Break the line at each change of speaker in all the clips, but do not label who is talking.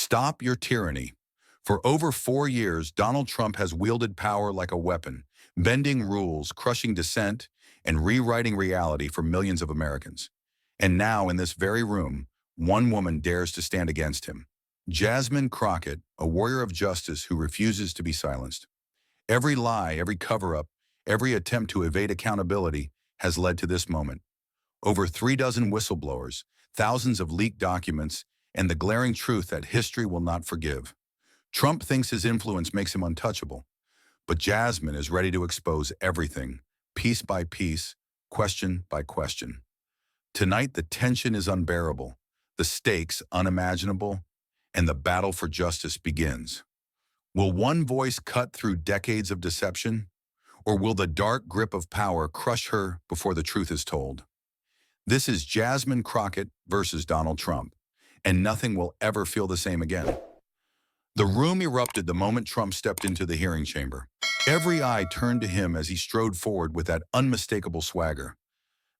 Stop your tyranny. For over 4 years, Donald Trump has wielded power like a weapon, bending rules, crushing dissent, and rewriting reality for millions of Americans. And now, in this very room, one woman dares to stand against him. Jasmine Crockett, a warrior of justice who refuses to be silenced. Every lie, every cover-up, every attempt to evade accountability has led to this moment. Over 3 dozen whistleblowers, thousands of leaked documents, and the glaring truth that history will not forgive. Trump thinks his influence makes him untouchable, but Jasmine is ready to expose everything, piece by piece, question by question. Tonight, the tension is unbearable, the stakes unimaginable, and the battle for justice begins. Will one voice cut through decades of deception, or will the dark grip of power crush her before the truth is told? This is Jasmine Crockett versus Donald Trump, and nothing will ever feel the same again. The room erupted the moment Trump stepped into the hearing chamber. Every eye turned to him as he strode forward with that unmistakable swagger,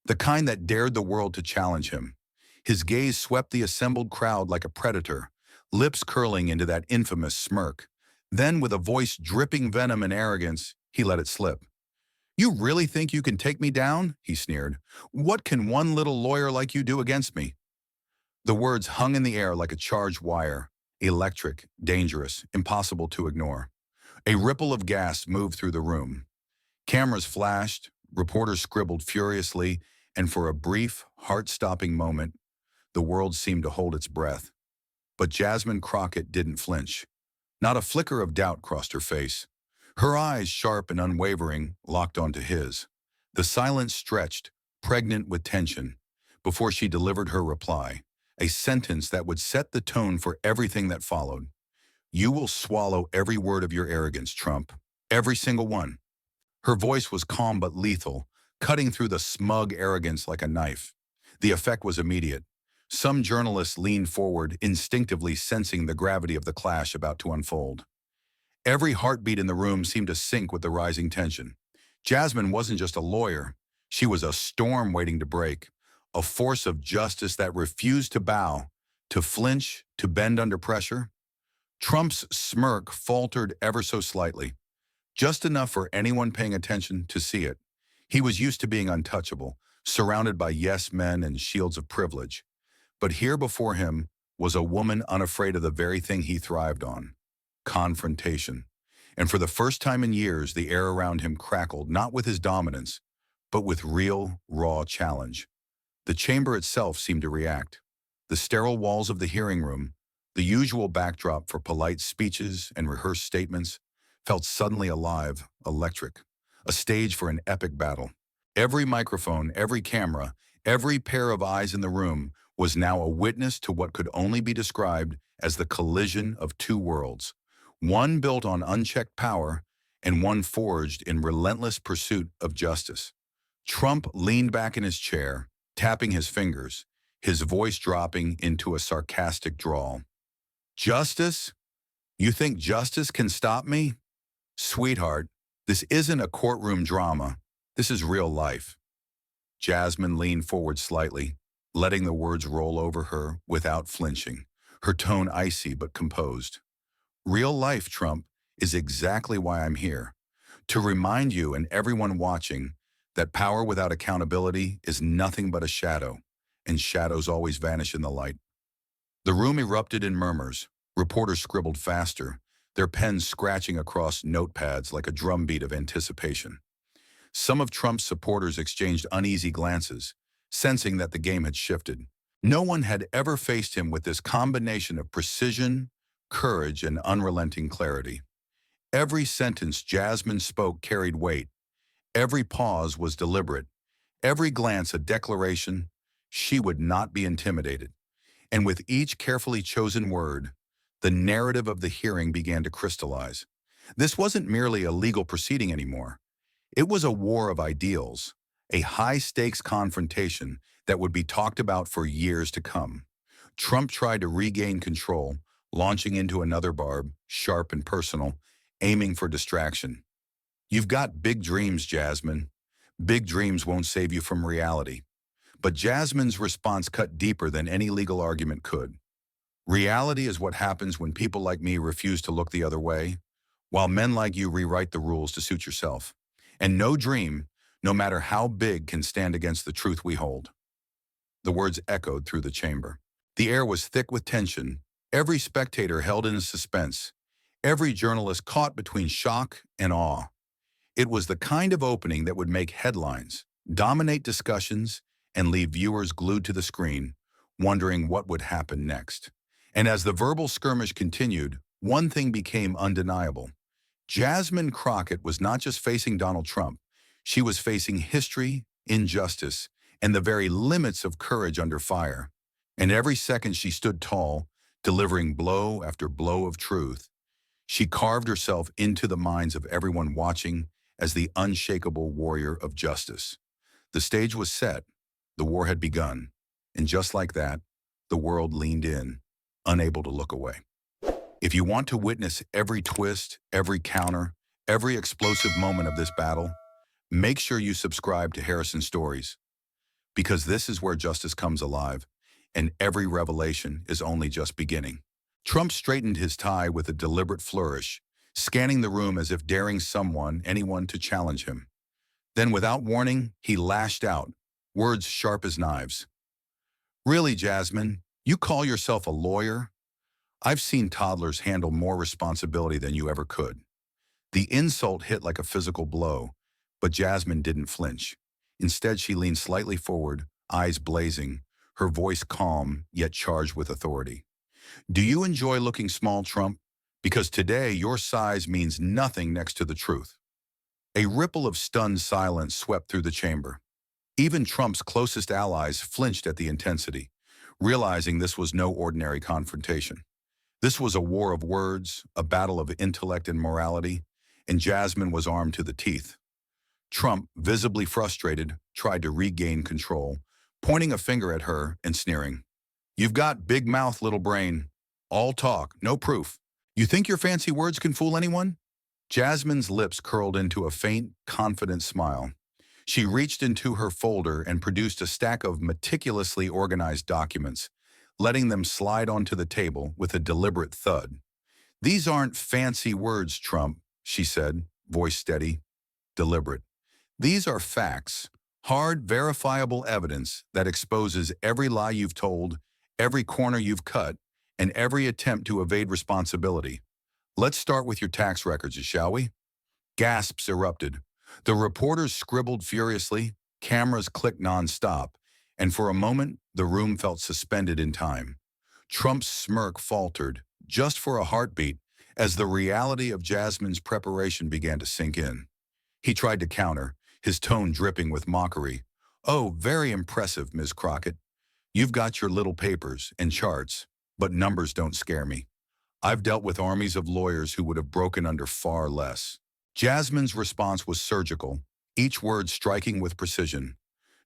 the kind that dared the world to challenge him. His gaze swept the assembled crowd like a predator, lips curling into that infamous smirk. Then, with a voice dripping venom and arrogance, he let it slip. "You really think you can take me down?" he sneered. "What can one little lawyer like you do against me?" The words hung in the air like a charged wire, electric, dangerous, impossible to ignore. A ripple of gas moved through the room. Cameras flashed, reporters scribbled furiously, and for a brief, heart-stopping moment, the world seemed to hold its breath. But Jasmine Crockett didn't flinch. Not a flicker of doubt crossed her face. Her eyes, sharp and unwavering, locked onto his. The silence stretched, pregnant with tension, before she delivered her reply, a sentence that would set the tone for everything that followed. "You will swallow every word of your arrogance, Trump. Every single one." Her voice was calm but lethal, cutting through the smug arrogance like a knife. The effect was immediate. Some journalists leaned forward, instinctively sensing the gravity of the clash about to unfold. Every heartbeat in the room seemed to sync with the rising tension. Jasmine wasn't just a lawyer. She was a storm waiting to break, a force of justice that refused to bow, to flinch, to bend under pressure. Trump's smirk faltered ever so slightly, just enough for anyone paying attention to see it. He was used to being untouchable, surrounded by yes men and shields of privilege. But here before him was a woman unafraid of the very thing he thrived on: confrontation. And for the first time in years, the air around him crackled, not with his dominance, but with real, raw challenge. The chamber itself seemed to react. The sterile walls of the hearing room, the usual backdrop for polite speeches and rehearsed statements, felt suddenly alive, electric, a stage for an epic battle. Every microphone, every camera, every pair of eyes in the room was now a witness to what could only be described as the collision of two worlds, one built on unchecked power and one forged in relentless pursuit of justice. Trump leaned back in his chair, tapping his fingers, his voice dropping into a sarcastic drawl. "Justice? You think justice can stop me? Sweetheart, this isn't a courtroom drama. This is real life." Jasmine leaned forward slightly, letting the words roll over her without flinching, her tone icy but composed. "Real life, Trump, is exactly why I'm here. To remind you and everyone watching that power without accountability is nothing but a shadow, and shadows always vanish in the light." The room erupted in murmurs. Reporters scribbled faster, their pens scratching across notepads like a drumbeat of anticipation. Some of Trump's supporters exchanged uneasy glances, sensing that the game had shifted. No one had ever faced him with this combination of precision, courage, and unrelenting clarity. Every sentence Jasmine spoke carried weight. Every pause was deliberate. Every glance a declaration. She would not be intimidated. And with each carefully chosen word, the narrative of the hearing began to crystallize. This wasn't merely a legal proceeding anymore. It was a war of ideals, a high-stakes confrontation that would be talked about for years to come. Trump tried to regain control, launching into another barb, sharp and personal, aiming for distraction. "You've got big dreams, Jasmine. Big dreams won't save you from reality." But Jasmine's response cut deeper than any legal argument could. Reality is what happens when people like me refuse to look the other way, while men like you rewrite the rules to suit yourself. And no dream, no matter how big, can stand against the truth we hold. The words echoed through the chamber. The air was thick with tension, every spectator held in suspense, every journalist caught between shock and awe. It was the kind of opening that would make headlines, dominate discussions, and leave viewers glued to the screen, wondering what would happen next. And as the verbal skirmish continued, one thing became undeniable. Jasmine Crockett was not just facing Donald Trump. She was facing history, injustice, and the very limits of courage under fire. And every second she stood tall, delivering blow after blow of truth, she carved herself into the minds of everyone watching as the unshakable warrior of justice. The stage was set, the war had begun, and just like that, the world leaned in, unable to look away. If you want to witness every twist, every counter, every explosive moment of this battle, make sure you subscribe to Harrison Stories, because this is where justice comes alive, and every revelation is only just beginning. Trump straightened his tie with a deliberate flourish, scanning the room as if daring anyone to challenge him. Then, without warning, he lashed out, words sharp as knives. "Really, Jasmine, you call yourself a lawyer? I've seen toddlers handle more responsibility than you ever could." The insult hit like a physical blow, but Jasmine didn't flinch. Instead, she leaned slightly forward, eyes blazing, her voice calm yet charged with authority. "Do you enjoy looking small, Trump? Because today your size means nothing next to the truth." A ripple of stunned silence swept through the chamber. Even Trump's closest allies flinched at the intensity, realizing this was no ordinary confrontation. This was a war of words, a battle of intellect and morality, and Jasmine was armed to the teeth. Trump, visibly frustrated, tried to regain control, pointing a finger at her and sneering. "You've got big mouth, little brain. All talk, no proof. You think your fancy words can fool anyone?" Jasmine's lips curled into a faint, confident smile. She reached into her folder and produced a stack of meticulously organized documents, letting them slide onto the table with a deliberate thud. "These aren't fancy words, Trump," she said, voice steady, deliberate. "These are facts, hard, verifiable evidence that exposes every lie you've told, every corner you've cut, and every attempt to evade responsibility. Let's start with your tax records, shall we?" Gasps erupted. The reporters scribbled furiously, cameras clicked nonstop, and for a moment, the room felt suspended in time. Trump's smirk faltered, just for a heartbeat, as the reality of Jasmine's preparation began to sink in. He tried to counter, his tone dripping with mockery. "Oh, very impressive, Ms. Crockett. You've got your little papers and charts, but numbers don't scare me. I've dealt with armies of lawyers who would have broken under far less." Jasmine's response was surgical, each word striking with precision.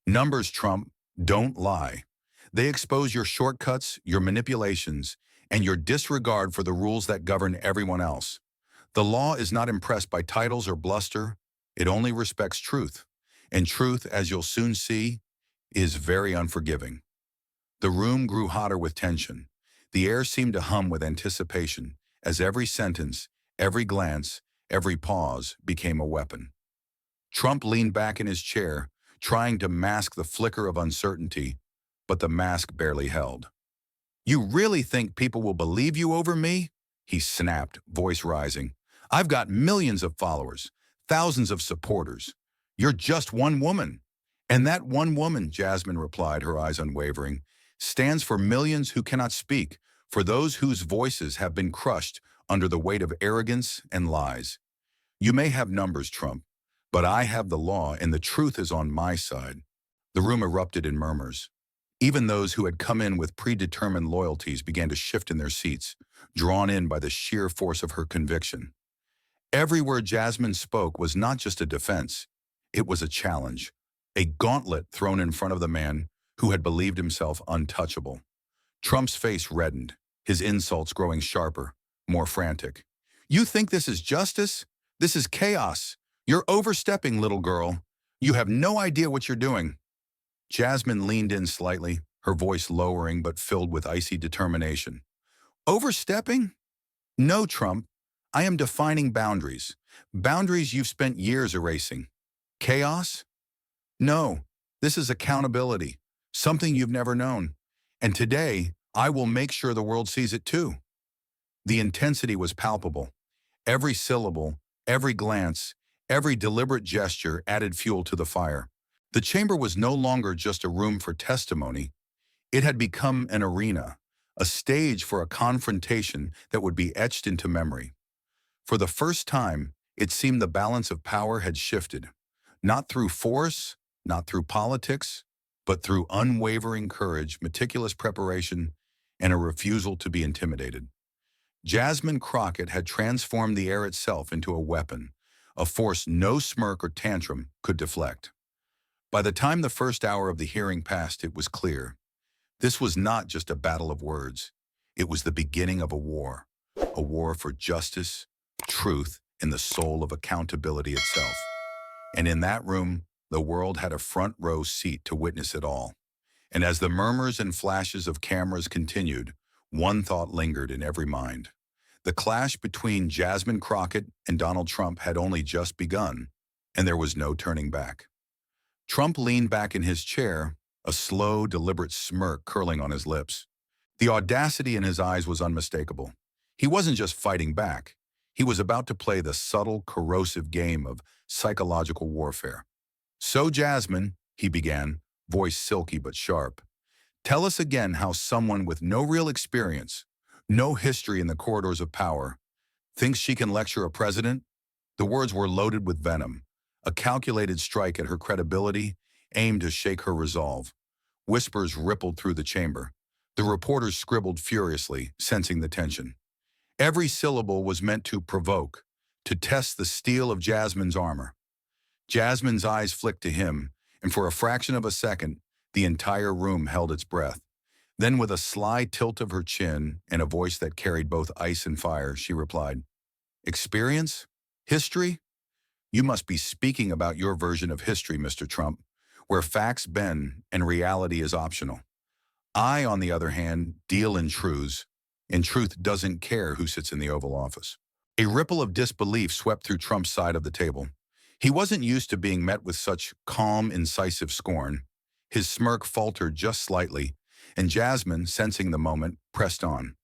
"Numbers, Trump, don't lie. They expose your shortcuts, your manipulations, and your disregard for the rules that govern everyone else. The law is not impressed by titles or bluster. It only respects truth. And truth, as you'll soon see, is very unforgiving." The room grew hotter with tension. The air seemed to hum with anticipation, as every sentence, every glance, every pause became a weapon. Trump leaned back in his chair, trying to mask the flicker of uncertainty, but the mask barely held. "You really think people will believe you over me?" he snapped, voice rising. "I've got millions of followers, thousands of supporters. You're just one woman." "And that one woman," Jasmine replied, her eyes unwavering, "stands for millions who cannot speak, for those whose voices have been crushed under the weight of arrogance and lies. You may have numbers, Trump, but I have the law, and the truth is on my side." The room erupted in murmurs. Even those who had come in with predetermined loyalties began to shift in their seats, drawn in by the sheer force of her conviction. Every word Jasmine spoke was not just a defense. It was a challenge, a gauntlet thrown in front of the man who had believed himself untouchable. Trump's face reddened, his insults growing sharper, more frantic. "You think this is justice? This is chaos. You're overstepping, little girl. You have no idea what you're doing." Jasmine leaned in slightly, her voice lowering but filled with icy determination. Overstepping? No, Trump. I am defining boundaries. Boundaries you've spent years erasing. Chaos? No. This is accountability. Something you've never known. And today, I will make sure the world sees it too. The intensity was palpable. Every syllable, every glance, every deliberate gesture added fuel to the fire. The chamber was no longer just a room for testimony. It had become an arena, a stage for a confrontation that would be etched into memory. For the first time, it seemed the balance of power had shifted, not through force, not through politics, but through unwavering courage, meticulous preparation, and a refusal to be intimidated. Jasmine Crockett had transformed the air itself into a weapon, a force no smirk or tantrum could deflect. By the time the first hour of the hearing passed, it was clear. This was not just a battle of words. It was the beginning of a war for justice, truth, and the soul of accountability itself. And in that room, the world had a front row seat to witness it all. And as the murmurs and flashes of cameras continued, one thought lingered in every mind. The clash between Jasmine Crockett and Donald Trump had only just begun, and there was no turning back. Trump leaned back in his chair, a slow, deliberate smirk curling on his lips. The audacity in his eyes was unmistakable. He wasn't just fighting back. He was about to play the subtle, corrosive game of psychological warfare. "So, Jasmine," he began, voice silky but sharp, "tell us again how someone with no real experience, no history in the corridors of power, thinks she can lecture a president?" The words were loaded with venom, a calculated strike at her credibility, aimed to shake her resolve. Whispers rippled through the chamber. The reporters scribbled furiously, sensing the tension. Every syllable was meant to provoke, to test the steel of Jasmine's armor. Jasmine's eyes flicked to him, and for a fraction of a second, the entire room held its breath. Then with a sly tilt of her chin and a voice that carried both ice and fire, she replied, "Experience? History? You must be speaking about your version of history, Mr. Trump, where facts bend and reality is optional. I, on the other hand, deal in truths, and truth doesn't care who sits in the Oval Office." A ripple of disbelief swept through Trump's side of the table. He wasn't used to being met with such calm, incisive scorn. His smirk faltered just slightly, and Jasmine, sensing the moment, pressed on.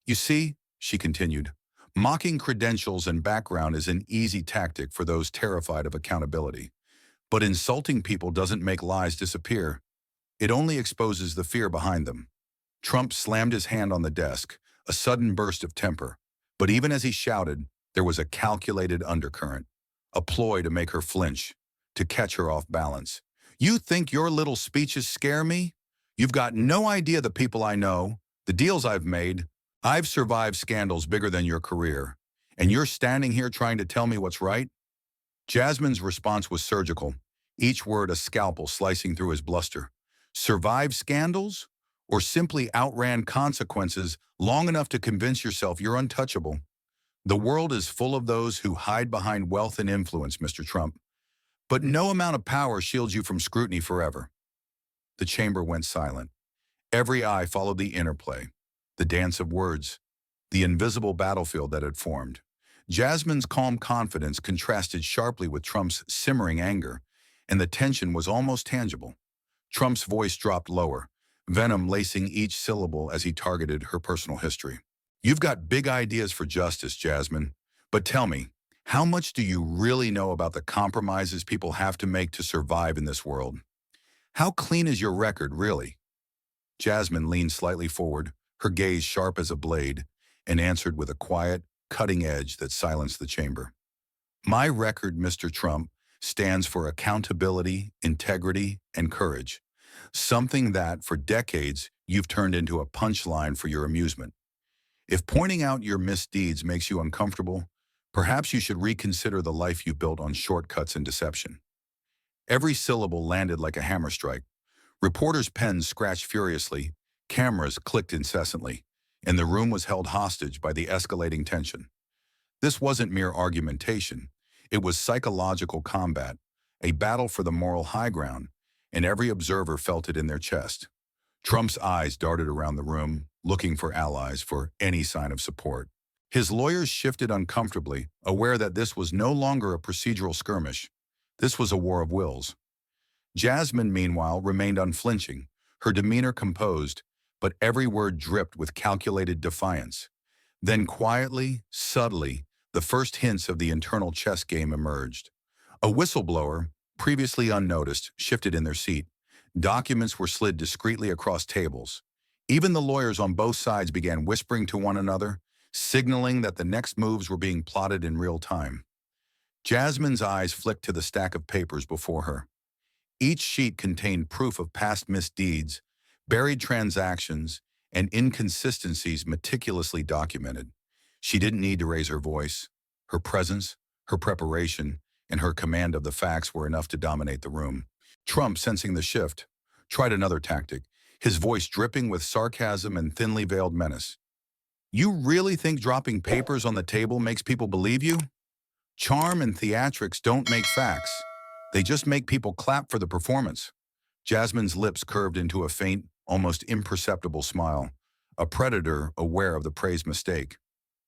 "You see," she continued, "mocking credentials and background is an easy tactic for those terrified of accountability. But insulting people doesn't make lies disappear. It only exposes the fear behind them." Trump slammed his hand on the desk, a sudden burst of temper. But even as he shouted, there was a calculated undercurrent, a ploy to make her flinch, to catch her off balance. "You think your little speeches scare me? You've got no idea the people I know, the deals I've made. I've survived scandals bigger than your career, and you're standing here trying to tell me what's right?" Jasmine's response was surgical, each word a scalpel slicing through his bluster. "Survived scandals? Or simply outran consequences long enough to convince yourself you're untouchable? The world is full of those who hide behind wealth and influence, Mr. Trump. But no amount of power shields you from scrutiny forever." The chamber went silent. Every eye followed the interplay, the dance of words, the invisible battlefield that had formed. Jasmine's calm confidence contrasted sharply with Trump's simmering anger, and the tension was almost tangible. Trump's voice dropped lower, venom lacing each syllable as he targeted her personal history. "You've got big ideas for justice, Jasmine. But tell me, how much do you really know about the compromises people have to make to survive in this world? How clean is your record, really?" Jasmine leaned slightly forward, her gaze sharp as a blade, and answered with a quiet, cutting edge that silenced the chamber. "My record, Mr. Trump, stands for accountability, integrity, and courage. Something that, for decades, you've turned into a punchline for your amusement. If pointing out your misdeeds makes you uncomfortable, perhaps you should reconsider the life you built on shortcuts and deception." Every syllable landed like a hammer strike. Reporters' pens scratched furiously, cameras clicked incessantly, and the room was held hostage by the escalating tension. This wasn't mere argumentation. It was psychological combat, a battle for the moral high ground, and every observer felt it in their chest. Trump's eyes darted around the room, looking for allies, for any sign of support. His lawyers shifted uncomfortably, aware that this was no longer a procedural skirmish. This was a war of wills. Jasmine, meanwhile, remained unflinching, her demeanor composed, but every word dripped with calculated defiance. Then quietly, subtly, the first hints of the internal chess game emerged. A whistleblower, previously unnoticed, shifted in their seat. Documents were slid discreetly across tables. Even the lawyers on both sides began whispering to one another, signaling that the next moves were being plotted in real time. Jasmine's eyes flicked to the stack of papers before her. Each sheet contained proof of past misdeeds, buried transactions, and inconsistencies meticulously documented. She didn't need to raise her voice. Her presence, her preparation, and her command of the facts were enough to dominate the room. Trump, sensing the shift, tried another tactic, his voice dripping with sarcasm and thinly veiled menace. "You really think dropping papers on the table makes people believe you? Charm and theatrics don't make facts. They just make people clap for the performance." Jasmine's lips curved into a faint, almost imperceptible smile, a predator aware of the praised mistake.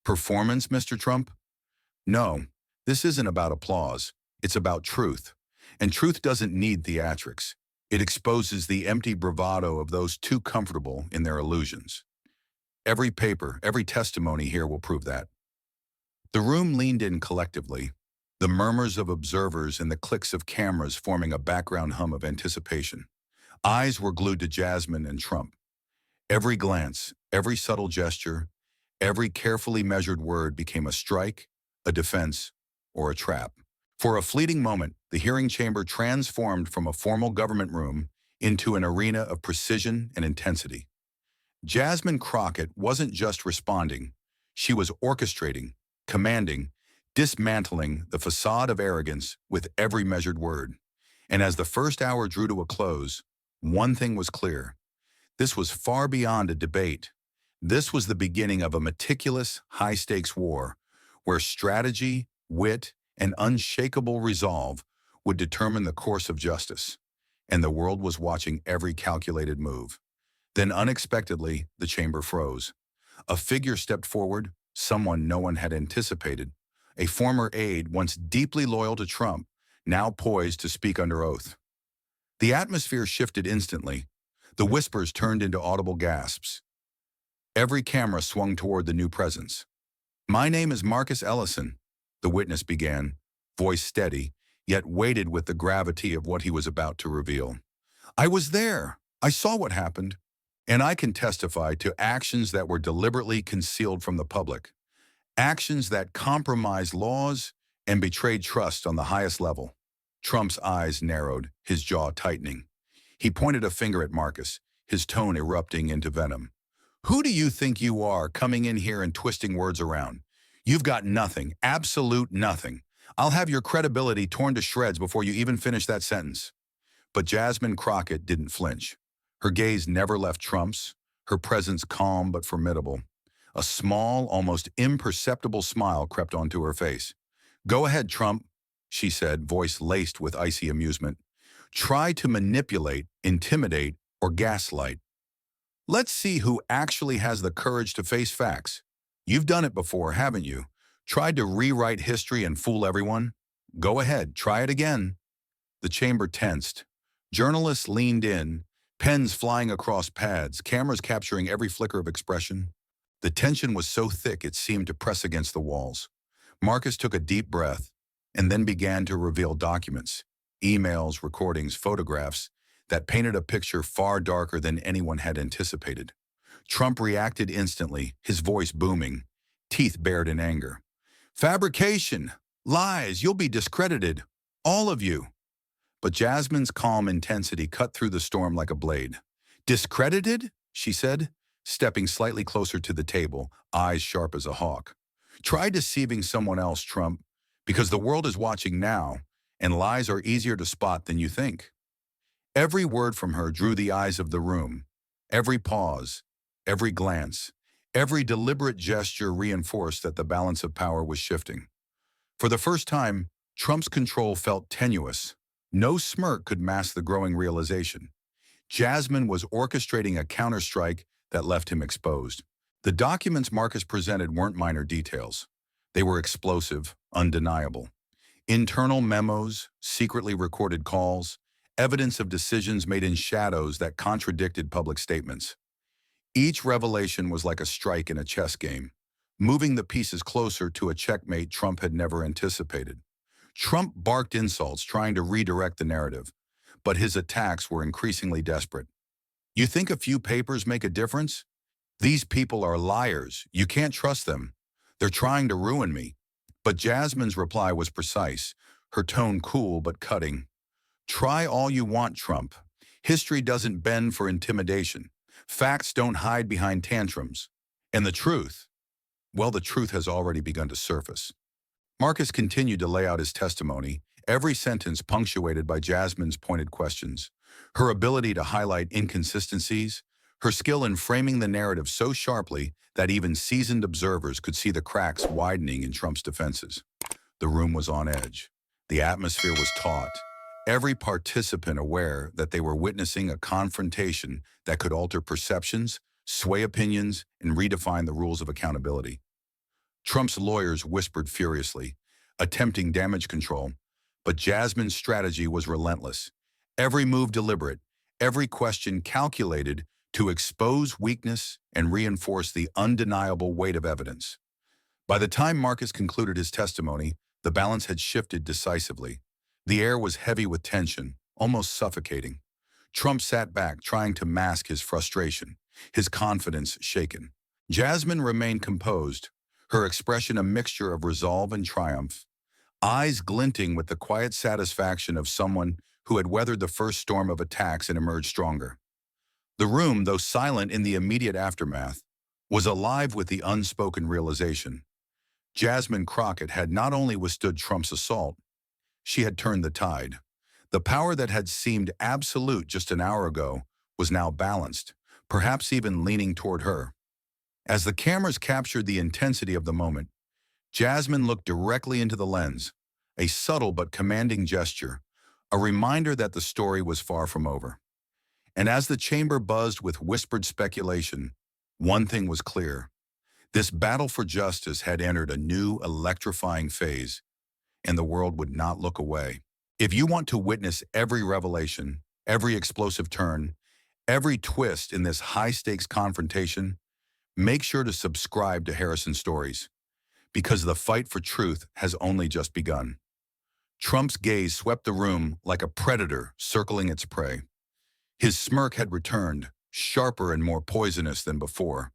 "Performance, Mr. Trump? No, this isn't about applause. It's about truth. And truth doesn't need theatrics. It exposes the empty bravado of those too comfortable in their illusions. Every paper, every testimony here will prove that." The room leaned in collectively, the murmurs of observers and the clicks of cameras forming a background hum of anticipation. Eyes were glued to Jasmine and Trump. Every glance, every subtle gesture, every carefully measured word became a strike, a defense, or a trap. For a fleeting moment, the hearing chamber transformed from a formal government room into an arena of precision and intensity. Jasmine Crockett wasn't just responding. She was orchestrating, commanding, dismantling the facade of arrogance with every measured word. And as the first hour drew to a close, one thing was clear. This was far beyond a debate. This was the beginning of a meticulous, high-stakes war, where strategy, wit, and unshakable resolve would determine the course of justice. And the world was watching every calculated move. Then unexpectedly, the chamber froze. A figure stepped forward, someone no one had anticipated. A former aide, once deeply loyal to Trump, now poised to speak under oath. The atmosphere shifted instantly. The whispers turned into audible gasps. Every camera swung toward the new presence. "My name is Marcus Ellison," the witness began, voice steady, yet weighted with the gravity of what he was about to reveal. "I was there. I saw what happened. And I can testify to actions that were deliberately concealed from the public. Actions that compromised laws and betrayed trust on the highest level." Trump's eyes narrowed, his jaw tightening. He pointed a finger at Marcus, his tone erupting into venom. "Who do you think you are, coming in here and twisting words around? You've got nothing, absolute nothing. I'll have your credibility torn to shreds before you even finish that sentence." But Jasmine Crockett didn't flinch. Her gaze never left Trump's, her presence calm but formidable. A small, almost imperceptible smile crept onto her face. "Go ahead, Trump," she said, voice laced with icy amusement. "Try to manipulate, intimidate, or gaslight. Let's see who actually has the courage to face facts. You've done it before, haven't you? Tried to rewrite history and fool everyone? Go ahead, try it again." The chamber tensed. Journalists leaned in, pens flying across pads, cameras capturing every flicker of expression. The tension was so thick it seemed to press against the walls. Marcus took a deep breath and then began to reveal documents, emails, recordings, photographs that painted a picture far darker than anyone had anticipated. Trump reacted instantly, his voice booming, teeth bared in anger. "Fabrication! Lies! You'll be discredited! All of you!" But Jasmine's calm intensity cut through the storm like a blade. "Discredited?" she said, stepping slightly closer to the table, eyes sharp as a hawk. "Try deceiving someone else, Trump, because the world is watching now, and lies are easier to spot than you think." Every word from her drew the eyes of the room. Every pause, every glance, every deliberate gesture reinforced that the balance of power was shifting. For the first time, Trump's control felt tenuous. No smirk could mask the growing realization. Jasmine was orchestrating a counterstrike that left him exposed. The documents Marcus presented weren't minor details. They were explosive, undeniable. Internal memos, secretly recorded calls, evidence of decisions made in shadows that contradicted public statements. Each revelation was like a strike in a chess game, moving the pieces closer to a checkmate Trump had never anticipated. Trump barked insults, trying to redirect the narrative, but his attacks were increasingly desperate. You think a few papers make a difference? These people are liars. You can't trust them. They're trying to ruin me. But Jasmine's reply was precise, her tone cool but cutting. Try all you want, Trump. History doesn't bend for intimidation. Facts don't hide behind tantrums. And the truth? Well, the truth has already begun to surface. Marcus continued to lay out his testimony, every sentence punctuated by Jasmine's pointed questions. Her ability to highlight inconsistencies, her skill in framing the narrative so sharply that even seasoned observers could see the cracks widening in Trump's defenses. The room was on edge. The atmosphere was taut, every participant aware that they were witnessing a confrontation that could alter perceptions, sway opinions, and redefine the rules of accountability. Trump's lawyers whispered furiously, attempting damage control, but Jasmine's strategy was relentless. Every move deliberate, every question calculated to expose weakness and reinforce the undeniable weight of evidence. By the time Marcus concluded his testimony, the balance had shifted decisively. The air was heavy with tension, almost suffocating. Trump sat back, trying to mask his frustration, his confidence shaken. Jasmine remained composed, her expression a mixture of resolve and triumph, eyes glinting with the quiet satisfaction of someone who had weathered the first storm of attacks and emerged stronger. The room, though silent in the immediate aftermath, was alive with the unspoken realization. Jasmine Crockett had not only withstood Trump's assault, she had turned the tide. The power that had seemed absolute just an hour ago was now balanced, perhaps even leaning toward her. As the cameras captured the intensity of the moment, Jasmine looked directly into the lens, a subtle but commanding gesture, a reminder that the story was far from over. And as the chamber buzzed with whispered speculation, one thing was clear. This battle for justice had entered a new, electrifying phase, and the world would not look away. If you want to witness every revelation, every explosive turn, every twist in this high-stakes confrontation, make sure to subscribe to Harrison Stories, because the fight for truth has only just begun. Trump's gaze swept the room like a predator circling its prey. His smirk had returned, sharper and more poisonous than before.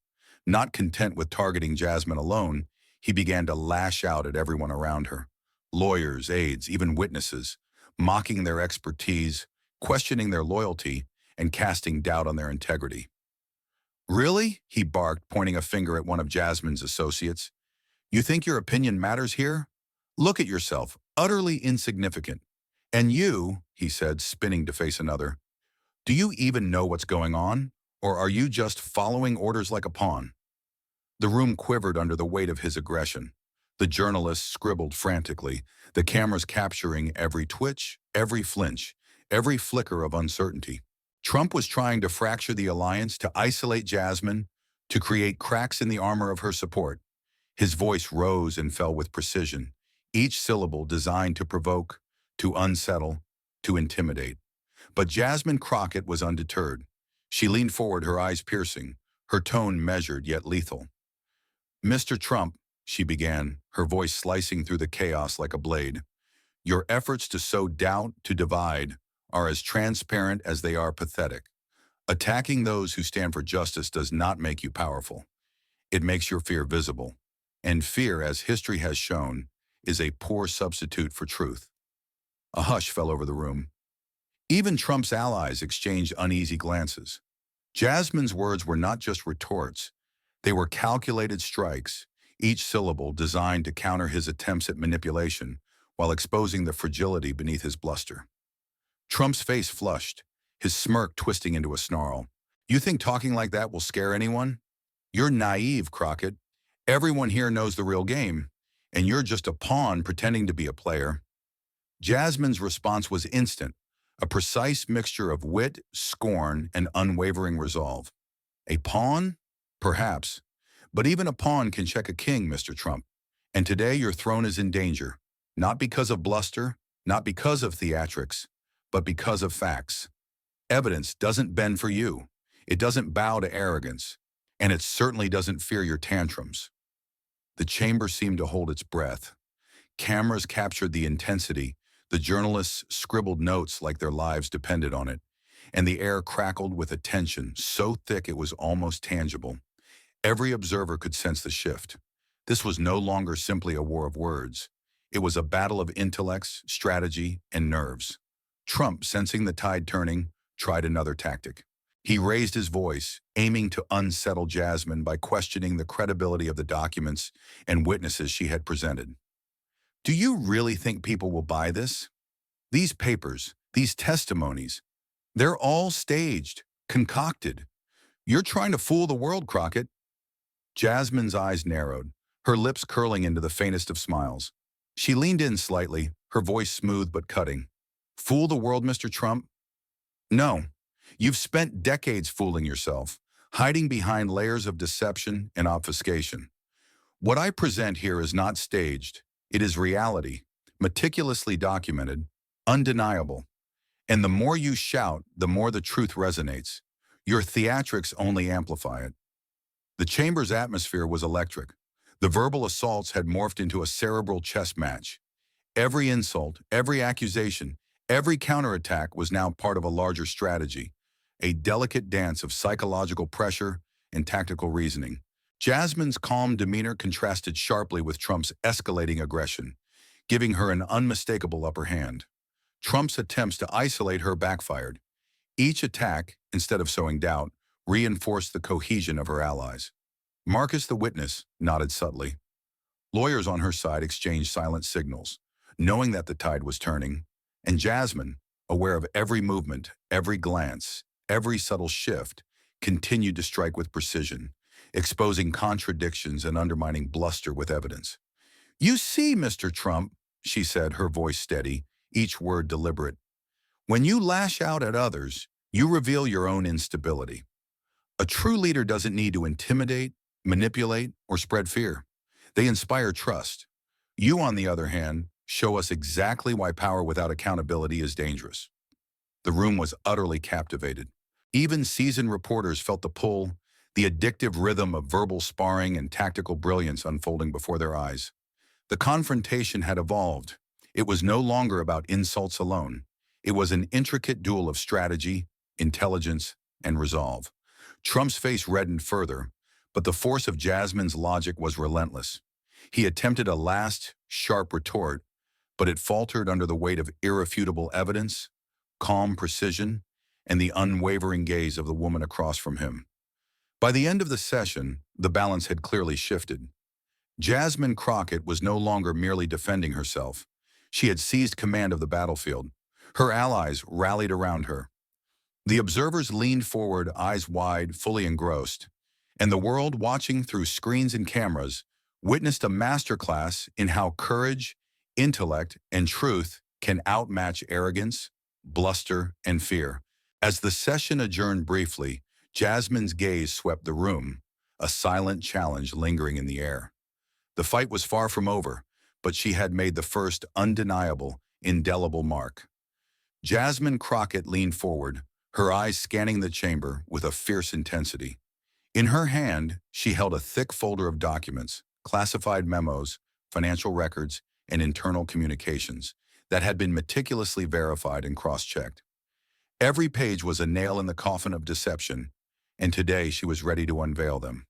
Not content with targeting Jasmine alone, he began to lash out at everyone around her. Lawyers, aides, even witnesses, mocking their expertise, questioning their loyalty, and casting doubt on their integrity. Really? He barked, pointing a finger at one of Jasmine's associates. You think your opinion matters here? Look at yourself, utterly insignificant. And you, he said, spinning to face another, do you even know what's going on? Or are you just following orders like a pawn? The room quivered under the weight of his aggression. The journalists scribbled frantically, the cameras capturing every twitch, every flinch, every flicker of uncertainty. Trump was trying to fracture the alliance, to isolate Jasmine, to create cracks in the armor of her support. His voice rose and fell with precision, each syllable designed to provoke, to unsettle, to intimidate. But Jasmine Crockett was undeterred. She leaned forward, her eyes piercing, her tone measured yet lethal. Mr. Trump, she began, her voice slicing through the chaos like a blade, your efforts to sow doubt, to divide, are as transparent as they are pathetic. Attacking those who stand for justice does not make you powerful. It makes your fear visible. And fear, as history has shown, is a poor substitute for truth. A hush fell over the room. Even Trump's allies exchanged uneasy glances. Jasmine's words were not just retorts. They were calculated strikes, each syllable designed to counter his attempts at manipulation while exposing the fragility beneath his bluster. Trump's face flushed, his smirk twisting into a snarl. You think talking like that will scare anyone? You're naive, Crockett. Everyone here knows the real game, and you're just a pawn pretending to be a player. Jasmine's response was instant, a precise mixture of wit, scorn, and unwavering resolve. A pawn? Perhaps. But even a pawn can check a king, Mr. Trump. And today your throne is in danger, not because of bluster, not because of theatrics, but because of facts. Evidence doesn't bend for you. It doesn't bow to arrogance. And it certainly doesn't fear your tantrums. The chamber seemed to hold its breath. Cameras captured the intensity. The journalists scribbled notes like their lives depended on it. And the air crackled with a tension so thick it was almost tangible. Every observer could sense the shift. This was no longer simply a war of words. It was a battle of intellects, strategy, and nerves. Trump, sensing the tide turning, tried another tactic. He raised his voice, aiming to unsettle Jasmine by questioning the credibility of the documents and witnesses she had presented. Do you really think people will buy this? These papers, these testimonies, they're all staged, concocted. You're trying to fool the world, Crockett. Jasmine's eyes narrowed, her lips curling into the faintest of smiles. She leaned in slightly, her voice smooth but cutting. Fool the world, Mr. Trump? No. You've spent decades fooling yourself, hiding behind layers of deception and obfuscation. What I present here is not staged. It is reality, meticulously documented, undeniable. And the more you shout, the more the truth resonates. Your theatrics only amplify it. The chamber's atmosphere was electric. The verbal assaults had morphed into a cerebral chess match. Every insult, every accusation, every counterattack was now part of a larger strategy, a delicate dance of psychological pressure and tactical reasoning. Jasmine's calm demeanor contrasted sharply with Trump's escalating aggression, giving her an unmistakable upper hand. Trump's attempts to isolate her backfired. Each attack, instead of sowing doubt, reinforced the cohesion of her allies. Marcus, the witness, nodded subtly. Lawyers on her side exchanged silent signals, knowing that the tide was turning, and Jasmine, aware of every movement, every glance, every subtle shift, continued to strike with precision, exposing contradictions and undermining bluster with evidence. You see, Mr. Trump, she said, her voice steady, each word deliberate. When you lash out at others, you reveal your own instability. A true leader doesn't need to intimidate, manipulate, or spread fear. They inspire trust. You, on the other hand, show us exactly why power without accountability is dangerous. The room was utterly captivated. Even seasoned reporters felt the pull, the addictive rhythm of verbal sparring and tactical brilliance unfolding before their eyes. The confrontation had evolved. It was no longer about insults alone. It was an intricate duel of strategy, intelligence, and resolve. Trump's face reddened further, but the force of Jasmine's logic was relentless. He attempted a last, sharp retort, but it faltered under the weight of irrefutable evidence, calm precision, and the unwavering gaze of the woman across from him. By the end of the session, the balance had clearly shifted. Jasmine Crockett was no longer merely defending herself. She had seized command of the battlefield. Her allies rallied around her. The observers leaned forward, eyes wide, fully engrossed. And the world, watching through screens and cameras, witnessed a masterclass in how courage, intellect, and truth can outmatch arrogance, bluster, and fear. As the session adjourned briefly, Jasmine's gaze swept the room, a silent challenge lingering in the air. The fight was far from over, but she had made the first undeniable, indelible mark. Jasmine Crockett leaned forward, her eyes scanning the chamber with a fierce intensity. In her hand, she held a thick folder of documents, classified memos, financial records, and internal communications that had been meticulously verified and cross-checked. Every page was a nail in the coffin of deception, and today she was ready to unveil them.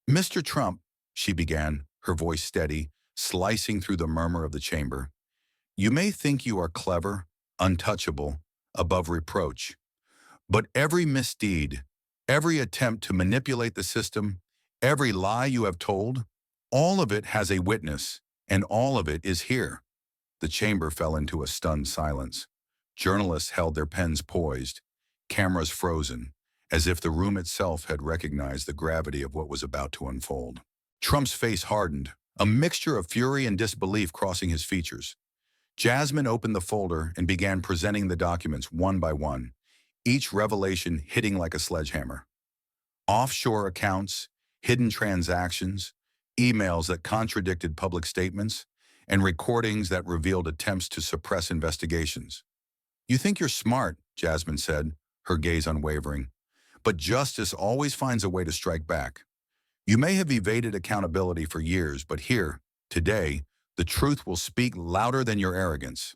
Mr. Trump, she began, her voice steady, slicing through the murmur of the chamber, you may think you are clever, untouchable, above reproach. But every misdeed, every attempt to manipulate the system, every lie you have told, all of it has a witness, and all of it is here. The chamber fell into a stunned silence. Journalists held their pens poised, cameras frozen, as if the room itself had recognized the gravity of what was about to unfold. Trump's face hardened, a mixture of fury and disbelief crossing his features. Jasmine opened the folder and began presenting the documents one by one, each revelation hitting like a sledgehammer. Offshore accounts, hidden transactions, emails that contradicted public statements, and recordings that revealed attempts to suppress investigations. "You think you're smart," Jasmine said, her gaze unwavering. "But justice always finds a way to strike back. You may have evaded accountability for years, but here, today, the truth will speak louder than your arrogance."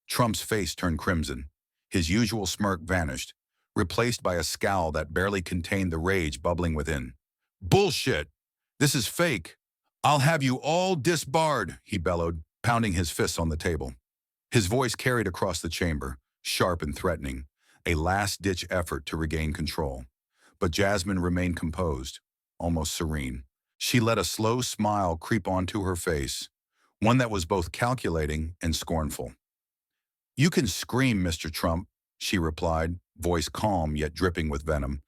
Trump's face turned crimson. His usual smirk vanished, replaced by a scowl that barely contained the rage bubbling within. "Bullshit! This is fake! I'll have you all disbarred," he bellowed, pounding his fists on the table. His voice carried across the chamber, sharp and threatening, a last-ditch effort to regain control. But Jasmine remained composed, almost serene. She let a slow smile creep onto her face, one that was both calculating and scornful. "You can scream, Mr. Trump," she replied, voice calm yet dripping with venom.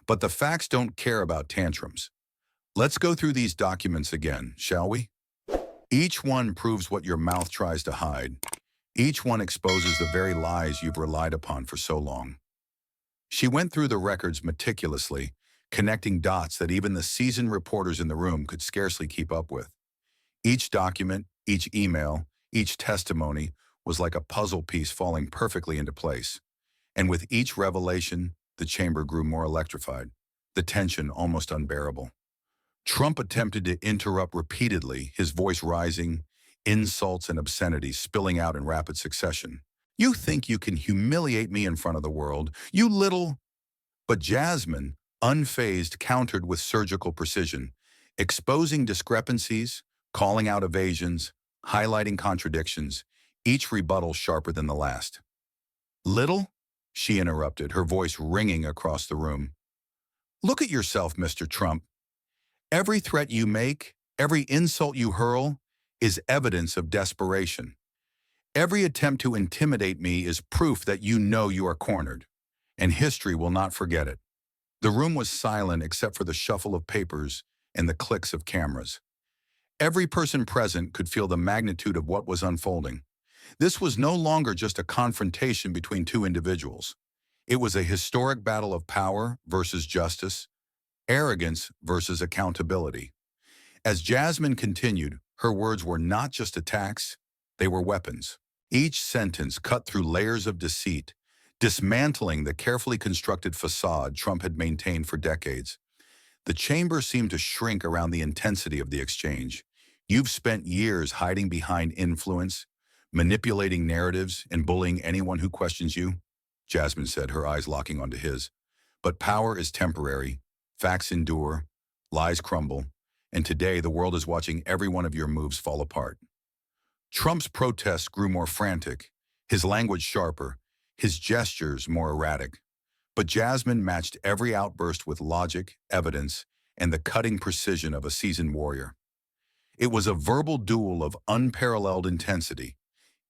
"But the facts don't care about tantrums. Let's go through these documents again, shall we? Each one proves what your mouth tries to hide. Each one exposes the very lies you've relied upon for so long." She went through the records meticulously, connecting dots that even the seasoned reporters in the room could scarcely keep up with. Each document, each email, each testimony was like a puzzle piece falling perfectly into place. And with each revelation, the chamber grew more electrified, the tension almost unbearable. Trump attempted to interrupt repeatedly, his voice rising, insults and obscenities spilling out in rapid succession. "You think you can humiliate me in front of the world, you little—" But Jasmine, unfazed, countered with surgical precision, exposing discrepancies, calling out evasions, highlighting contradictions, each rebuttal sharper than the last. "Little?" she interrupted, her voice ringing across the room. "Look at yourself, Mr. Trump. Every threat you make, every insult you hurl, is evidence of desperation. Every attempt to intimidate me is proof that you know you are cornered, and history will not forget it." The room was silent except for the shuffle of papers and the clicks of cameras. Every person present could feel the magnitude of what was unfolding. This was no longer just a confrontation between two individuals. It was a historic battle of power versus justice, arrogance versus accountability. As Jasmine continued, her words were not just attacks, they were weapons. Each sentence cut through layers of deceit, dismantling the carefully constructed facade Trump had maintained for decades. The chamber seemed to shrink around the intensity of the exchange. "You've spent years hiding behind influence, manipulating narratives, and bullying anyone who questions you," Jasmine said, her eyes locking onto his. "But power is temporary, facts endure, lies crumble, and today the world is watching every one of your moves fall apart." Trump's protests grew more frantic, his language sharper, his gestures more erratic. But Jasmine matched every outburst with logic, evidence, and the cutting precision of a seasoned warrior. It was a verbal duel of unparalleled intensity,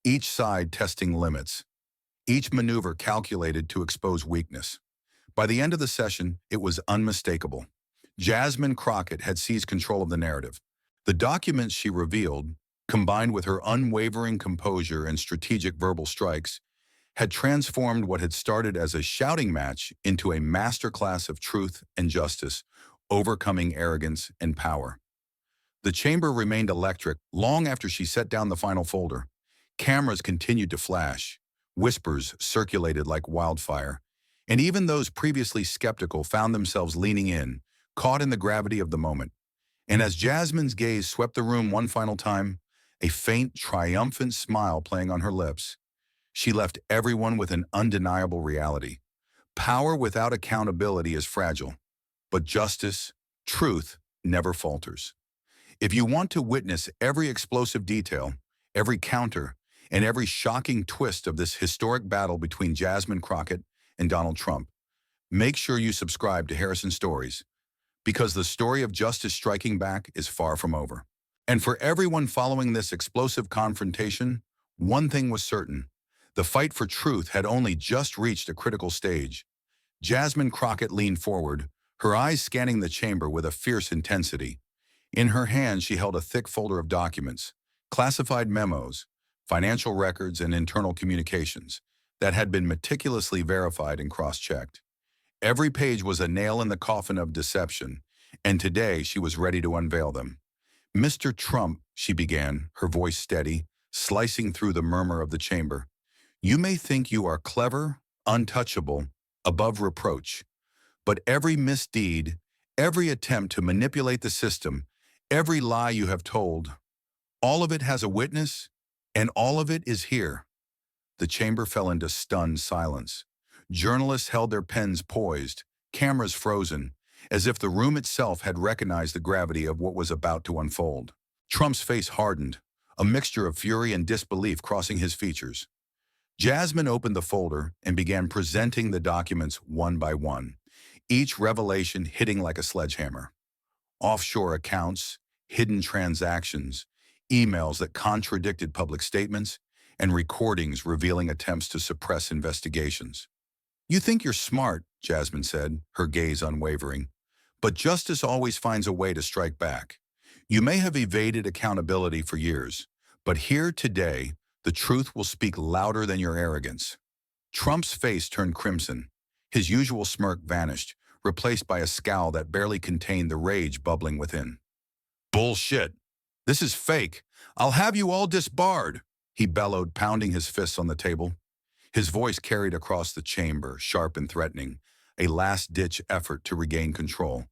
each side testing limits, each maneuver calculated to expose weakness. By the end of the session, it was unmistakable. Jasmine Crockett had seized control of the narrative. The documents she revealed, combined with her unwavering composure and strategic verbal strikes, had transformed what had started as a shouting match into a masterclass of truth and justice, overcoming arrogance and power. The chamber remained electric long after she set down the final folder. Cameras continued to flash, whispers circulated like wildfire, and even those previously skeptical found themselves leaning in, caught in the gravity of the moment. And as Jasmine's gaze swept the room one final time, a faint, triumphant smile playing on her lips, she left everyone with an undeniable reality. Power without accountability is fragile, but justice, truth, never falters. If you want to witness every explosive detail, every counter, and every shocking twist of this historic battle between Jasmine Crockett and Donald Trump, make sure you subscribe to Harrison Stories, because the story of justice striking back is far from over. And for everyone following this explosive confrontation, one thing was certain: the fight for truth had only just reached a critical stage. Jasmine Crockett leaned forward, her eyes scanning the chamber with a fierce intensity. In her hand, she held a thick folder of documents, classified memos, financial records, and internal communications that had been meticulously verified and cross-checked. Every page was a nail in the coffin of deception, and today she was ready to unveil them. "Mr. Trump," she began, her voice steady, slicing through the murmur of the chamber, "you may think you are clever, untouchable, above reproach, but every misdeed, every attempt to manipulate the system, every lie you have told, all of it has a witness, and all of it is here." The chamber fell into stunned silence. Journalists held their pens poised, cameras frozen, as if the room itself had recognized the gravity of what was about to unfold. Trump's face hardened, a mixture of fury and disbelief crossing his features. Jasmine opened the folder and began presenting the documents one by one, each revelation hitting like a sledgehammer. Offshore accounts, hidden transactions, emails that contradicted public statements, and recordings revealing attempts to suppress investigations. "You think you're smart," Jasmine said, her gaze unwavering, "but justice always finds a way to strike back. You may have evaded accountability for years, but here today, the truth will speak louder than your arrogance." Trump's face turned crimson. His usual smirk vanished, replaced by a scowl that barely contained the rage bubbling within. "Bullshit! This is fake! I'll have you all disbarred!" he bellowed, pounding his fists on the table. His voice carried across the chamber, sharp and threatening, a last-ditch effort to regain control.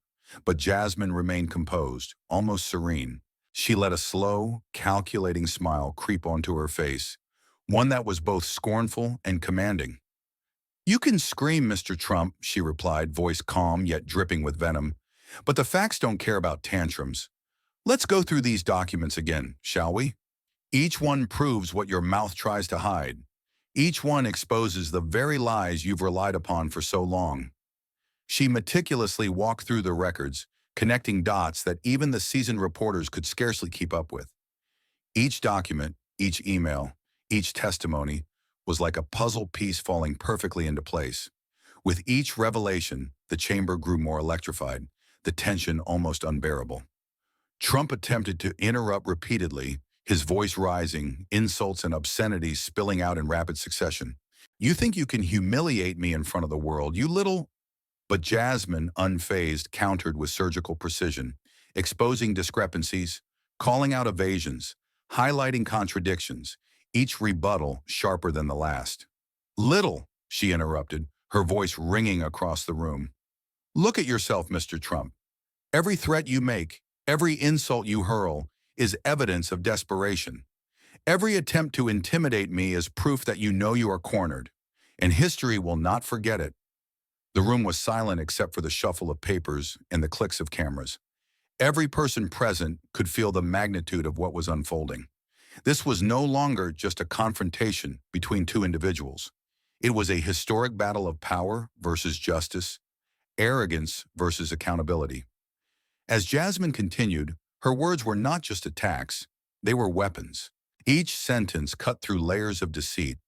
But Jasmine remained composed, almost serene. She let a slow, calculating smile creep onto her face, one that was both scornful and commanding. "You can scream, Mr. Trump," she replied, voice calm yet dripping with venom. "But the facts don't care about tantrums. Let's go through these documents again, shall we? Each one proves what your mouth tries to hide. Each one exposes the very lies you've relied upon for so long." She meticulously walked through the records, connecting dots that even the seasoned reporters could scarcely keep up with. Each document, each email, each testimony was like a puzzle piece falling perfectly into place. With each revelation, the chamber grew more electrified, the tension almost unbearable. Trump attempted to interrupt repeatedly, his voice rising, insults and obscenities spilling out in rapid succession. "You think you can humiliate me in front of the world, you little—" But Jasmine, unfazed, countered with surgical precision, exposing discrepancies, calling out evasions, highlighting contradictions, each rebuttal sharper than the last. "Little," she interrupted, her voice ringing across the room. "Look at yourself, Mr. Trump. Every threat you make, every insult you hurl, is evidence of desperation. Every attempt to intimidate me is proof that you know you are cornered, and history will not forget it." The room was silent except for the shuffle of papers and the clicks of cameras. Every person present could feel the magnitude of what was unfolding. This was no longer just a confrontation between two individuals. It was a historic battle of power versus justice, arrogance versus accountability. As Jasmine continued, her words were not just attacks, they were weapons. Each sentence cut through layers of deceit,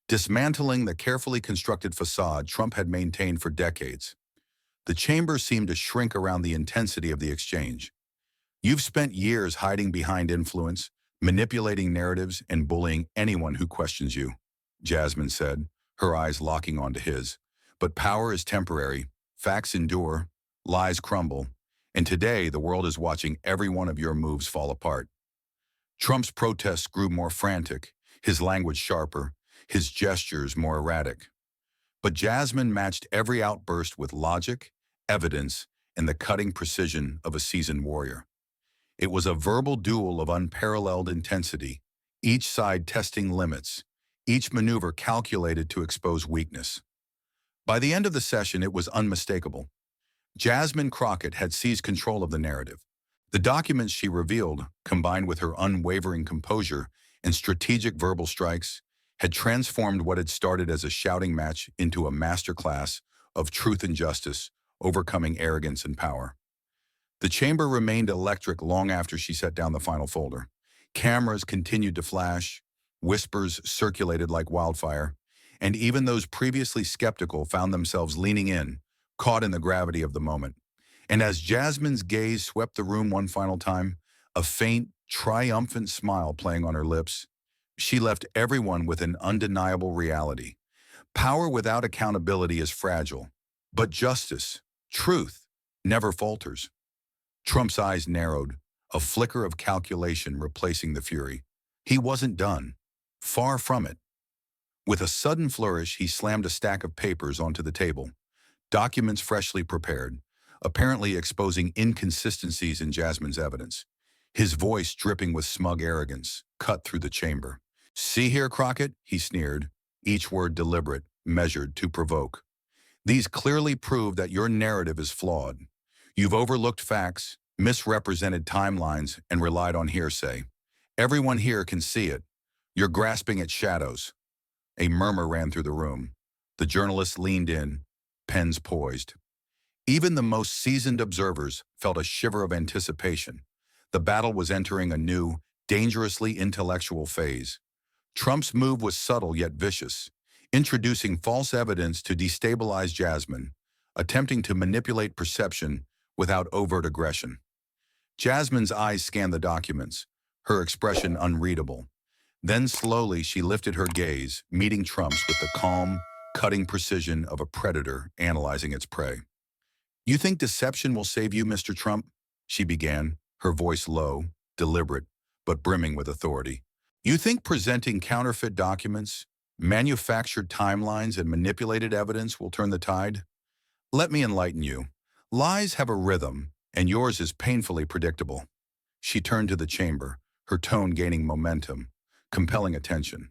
dismantling the carefully constructed facade Trump had maintained for decades. The chamber seemed to shrink around the intensity of the exchange. "You've spent years hiding behind influence, manipulating narratives, and bullying anyone who questions you," Jasmine said, her eyes locking onto his. "But power is temporary, facts endure, lies crumble, and today the world is watching every one of your moves fall apart." Trump's protests grew more frantic, his language sharper, his gestures more erratic. But Jasmine matched every outburst with logic, evidence, and the cutting precision of a seasoned warrior. It was a verbal duel of unparalleled intensity, each side testing limits, each maneuver calculated to expose weakness. By the end of the session, it was unmistakable. Jasmine Crockett had seized control of the narrative. The documents she revealed, combined with her unwavering composure and strategic verbal strikes, had transformed what had started as a shouting match into a masterclass of truth and justice, overcoming arrogance and power. The chamber remained electric long after she set down the final folder. Cameras continued to flash, whispers circulated like wildfire, and even those previously skeptical found themselves leaning in, caught in the gravity of the moment. And as Jasmine's gaze swept the room one final time, a faint, triumphant smile playing on her lips, She left everyone with an undeniable reality. Power without accountability is fragile, but justice, truth, never falters. Trump's eyes narrowed, a flicker of calculation replacing the fury. He wasn't done. Far from it. With a sudden flourish, he slammed a stack of papers onto the table, documents freshly prepared, apparently exposing inconsistencies in Jasmine's evidence. His voice, dripping with smug arrogance, cut through the chamber. "See here, Crockett," he sneered, each word deliberate, measured to provoke. "These clearly prove that your narrative is flawed. You've overlooked facts, misrepresented timelines, and relied on hearsay. Everyone here can see it. You're grasping at shadows." A murmur ran through the room. The journalists leaned in, pens poised. Even the most seasoned observers felt a shiver of anticipation. The battle was entering a new, dangerously intellectual phase. Trump's move was subtle yet vicious, introducing false evidence to destabilize Jasmine, attempting to manipulate perception without overt aggression. Jasmine's eyes scanned the documents, her expression unreadable. Then slowly she lifted her gaze, meeting Trump's with the calm, cutting precision of a predator analyzing its prey. "You think deception will save you, Mr. Trump?" she began, her voice low, deliberate, but brimming with authority. "You think presenting counterfeit documents, manufactured timelines, and manipulated evidence will turn the tide? Let me enlighten you. Lies have a rhythm, and yours is painfully predictable." She turned to the chamber, her tone gaining momentum, compelling attention.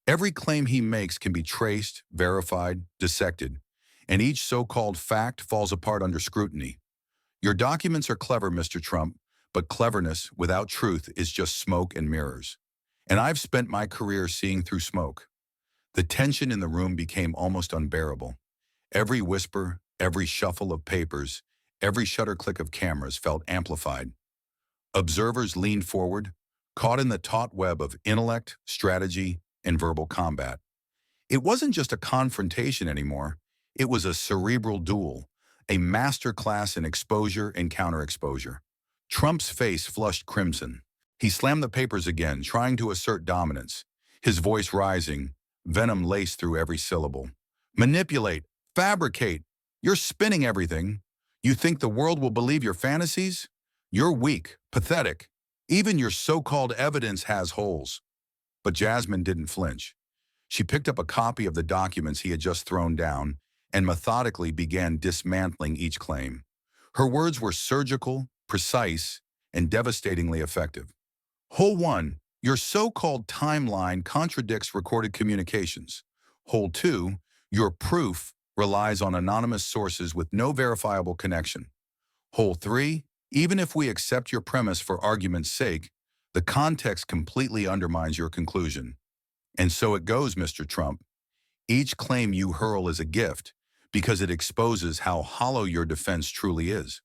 "Every claim he makes can be traced, verified, dissected, and each so-called fact falls apart under scrutiny. Your documents are clever, Mr. Trump, but cleverness without truth is just smoke and mirrors. And I've spent my career seeing through smoke." The tension in the room became almost unbearable. Every whisper, every shuffle of papers, every shutter click of cameras felt amplified. Observers leaned forward, caught in the taut web of intellect, strategy, and verbal combat. It wasn't just a confrontation anymore. It was a cerebral duel, a masterclass in exposure and counterexposure. Trump's face flushed crimson. He slammed the papers again, trying to assert dominance, his voice rising, venom laced through every syllable. "Manipulate, fabricate. You're spinning everything. You think the world will believe your fantasies? You're weak, pathetic. Even your so-called evidence has holes." But Jasmine didn't flinch. She picked up a copy of the documents he had just thrown down and methodically began dismantling each claim. Her words were surgical, precise, and devastatingly effective. "Hole 1, your so-called timeline contradicts recorded communications. Hole 2, your proof relies on anonymous sources with no verifiable connection. Hole 3, even if we accept your premise for argument's sake, the context completely undermines your conclusion. And so it goes, Mr. Trump. Each claim you hurl is a gift because it exposes how hollow your defense truly is."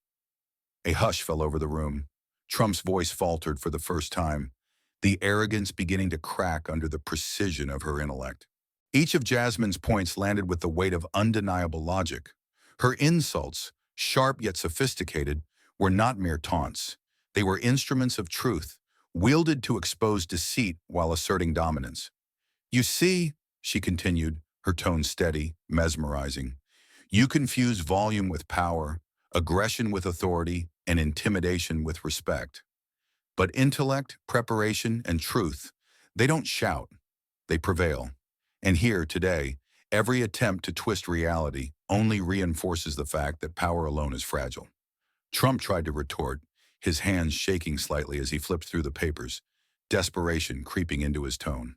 A hush fell over the room. Trump's voice faltered for the first time, the arrogance beginning to crack under the precision of her intellect. Each of Jasmine's points landed with the weight of undeniable logic. Her insults, sharp yet sophisticated, were not mere taunts. They were instruments of truth, wielded to expose deceit while asserting dominance. "You see," she continued, her tone steady, mesmerizing, "you confuse volume with power, aggression with authority, and intimidation with respect. But intellect, preparation, and truth, they don't shout, they prevail. And here, today, every attempt to twist reality only reinforces the fact that power alone is fragile." Trump tried to retort, his hands shaking slightly as he flipped through the papers, desperation creeping into his tone.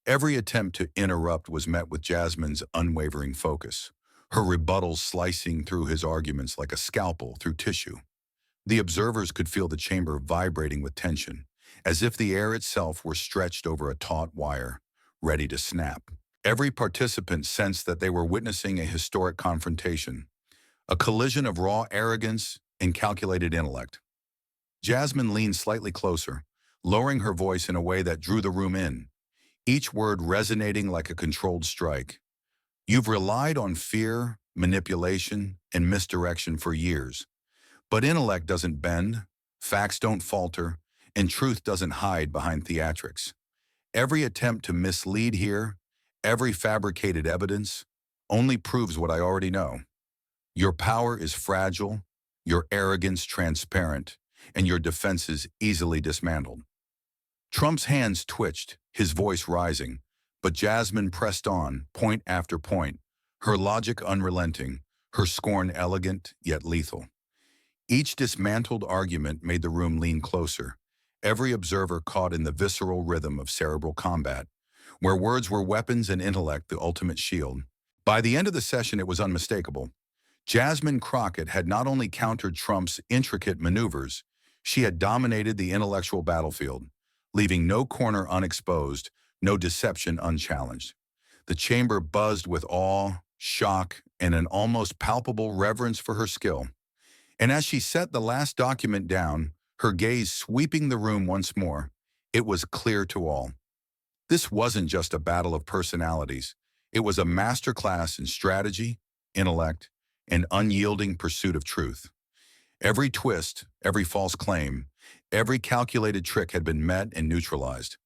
Every attempt to interrupt was met with Jasmine's unwavering focus, her rebuttals slicing through his arguments like a scalpel through tissue. The observers could feel the chamber vibrating with tension, as if the air itself were stretched over a taut wire, ready to snap. Every participant sensed that they were witnessing a historic confrontation, a collision of raw arrogance and calculated intellect. Jasmine leaned slightly closer, lowering her voice in a way that drew the room in, each word resonating like a controlled strike. "You've relied on fear, manipulation, and misdirection for years. But intellect doesn't bend, facts don't falter, and truth doesn't hide behind theatrics. Every attempt to mislead here, every fabricated evidence, only proves what I already know. Your power is fragile, your arrogance transparent, and your defenses easily dismantled. Trump's hands twitched, his voice rising, but Jasmine pressed on, point after point, her logic unrelenting, her scorn elegant yet lethal. Each dismantled argument made the room lean closer, every observer caught in the visceral rhythm of cerebral combat, where words were weapons and intellect the ultimate shield. By the end of the session, it was unmistakable. Jasmine Crockett had not only countered Trump's intricate maneuvers, she had dominated the intellectual battlefield, leaving no corner unexposed, no deception unchallenged. The chamber buzzed with awe, shock, and an almost palpable reverence for her skill. And as she set the last document down, her gaze sweeping the room once more, it was clear to all. This wasn't just a battle of personalities. It was a masterclass in strategy, intellect, and unyielding pursuit of truth. Every twist, every false claim, every calculated trick had been met and neutralized.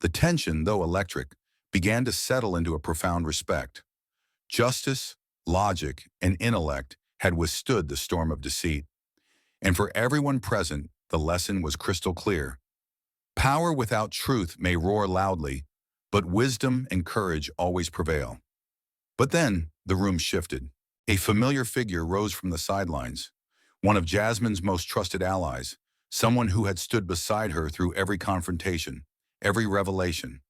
The tension, though electric, began to settle into a profound respect. Justice, logic, and intellect had withstood the storm of deceit. And for everyone present, the lesson was crystal clear. Power without truth may roar loudly, but wisdom and courage always prevail. But then, the room shifted. A familiar figure rose from the sidelines, one of Jasmine's most trusted allies, someone who had stood beside her through every confrontation, every revelation.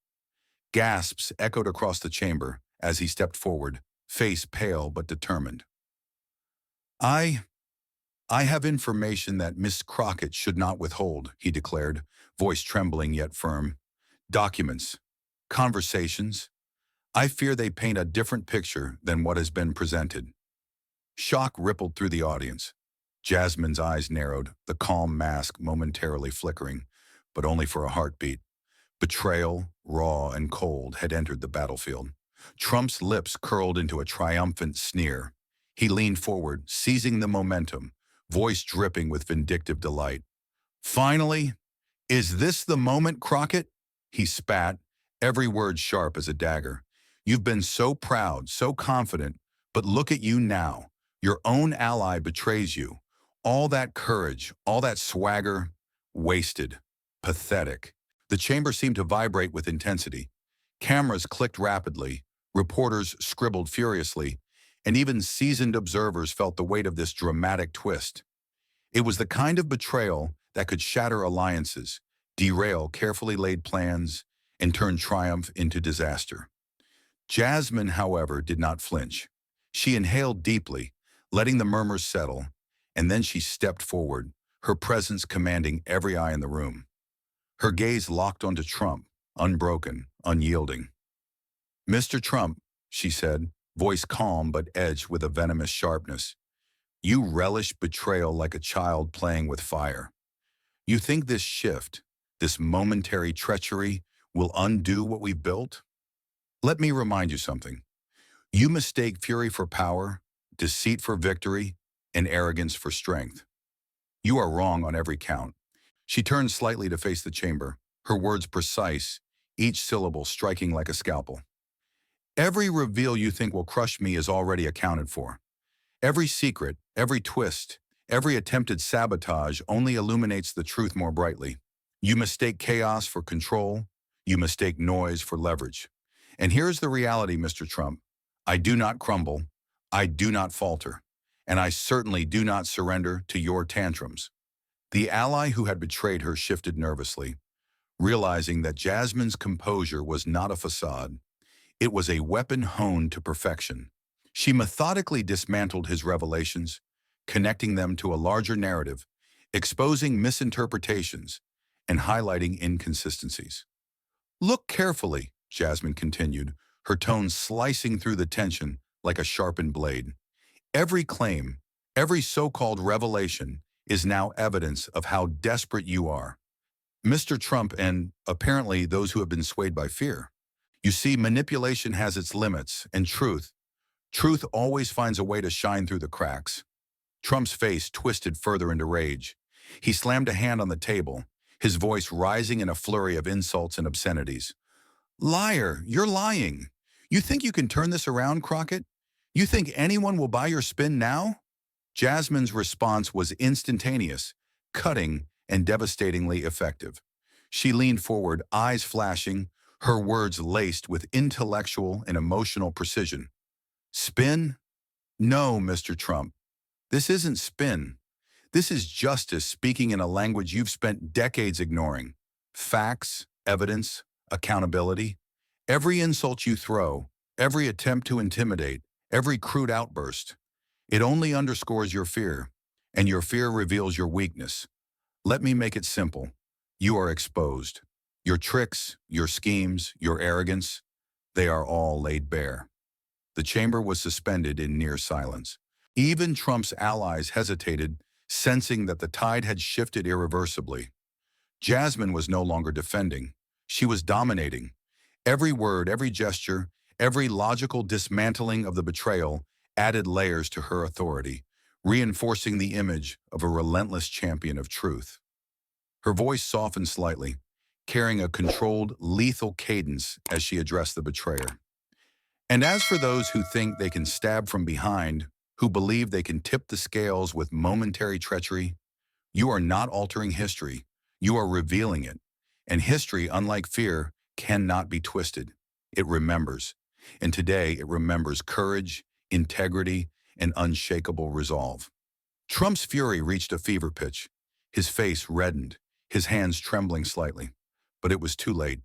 Gasps echoed across the chamber as he stepped forward, face pale but determined. I have information that Miss Crockett should not withhold, he declared, voice trembling yet firm. Documents, conversations. I fear they paint a different picture than what has been presented. Shock rippled through the audience. Jasmine's eyes narrowed, the calm mask momentarily flickering, but only for a heartbeat. Betrayal, raw and cold, had entered the battlefield. Trump's lips curled into a triumphant sneer. He leaned forward, seizing the momentum, voice dripping with vindictive delight. Finally, is this the moment, Crockett? He spat, every word sharp as a dagger. You've been so proud, so confident, but look at you now. Your own ally betrays you. All that courage, all that swagger, wasted, pathetic. The chamber seemed to vibrate with intensity. Cameras clicked rapidly, reporters scribbled furiously, and even seasoned observers felt the weight of this dramatic twist. It was the kind of betrayal that could shatter alliances, derail carefully laid plans, and turn triumph into disaster. Jasmine, however, did not flinch. She inhaled deeply, letting the murmurs settle, and then she stepped forward, her presence commanding every eye in the room. Her gaze locked onto Trump, unbroken, unyielding. Mr. Trump, she said, voice calm but edged with a venomous sharpness, you relish betrayal like a child playing with fire. You think this shift, this momentary treachery, will undo what we've built? Let me remind you something. You mistake fury for power, deceit for victory, and arrogance for strength. You are wrong on every count. She turned slightly to face the chamber, her words precise, each syllable striking like a scalpel. Every reveal you think will crush me is already accounted for. Every secret, every twist, every attempted sabotage only illuminates the truth more brightly. You mistake chaos for control. You mistake noise for leverage. And here's the reality, Mr. Trump. I do not crumble. I do not falter. And I certainly do not surrender to your tantrums. The ally who had betrayed her shifted nervously, realizing that Jasmine's composure was not a facade. It was a weapon honed to perfection. She methodically dismantled his revelations, connecting them to a larger narrative, exposing misinterpretations, and highlighting inconsistencies. Look carefully, Jasmine continued, her tone slicing through the tension like a sharpened blade. Every claim, every so-called revelation is now evidence of how desperate you are. Mr. Trump and, apparently, those who have been swayed by fear. You see, manipulation has its limits, and truth always finds a way to shine through the cracks. Trump's face twisted further into rage. He slammed a hand on the table, his voice rising in a flurry of insults and obscenities. Liar, you're lying. You think you can turn this around, Crockett? You think anyone will buy your spin now? Jasmine's response was instantaneous, cutting, and devastatingly effective. She leaned forward, eyes flashing, her words laced with intellectual and emotional precision. Spin? No, Mr. Trump. This isn't spin. This is justice speaking in a language you've spent decades ignoring. Facts, evidence, accountability. Every insult you throw, every attempt to intimidate, every crude outburst, it only underscores your fear, and your fear reveals your weakness. Let me make it simple. You are exposed. Your tricks, your schemes, your arrogance, they are all laid bare. The chamber was suspended in near silence. Even Trump's allies hesitated, sensing that the tide had shifted irreversibly. Jasmine was no longer defending. She was dominating. Every word, every gesture, every logical dismantling of the betrayal added layers to her authority, reinforcing the image of a relentless champion of truth. Her voice softened slightly, carrying a controlled, lethal cadence as she addressed the betrayer. And as for those who think they can stab from behind, who believe they can tip the scales with momentary treachery, you are not altering history. You are revealing it. And history, unlike fear, cannot be twisted. It remembers. And today it remembers courage, integrity, and unshakable resolve. Trump's fury reached a fever pitch. His face reddened, his hands trembling slightly. But it was too late.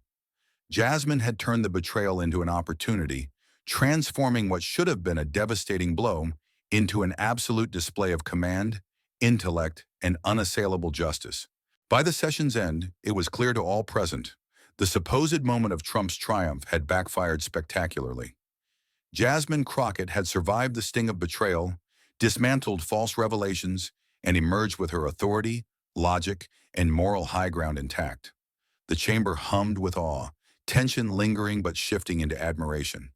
Jasmine had turned the betrayal into an opportunity, transforming what should have been a devastating blow into an absolute display of command, intellect, and unassailable justice. By the session's end, it was clear to all present. The supposed moment of Trump's triumph had backfired spectacularly. Jasmine Crockett had survived the sting of betrayal, dismantled false revelations, and emerged with her authority, logic, and moral high ground intact. The chamber hummed with awe, tension lingering but shifting into admiration.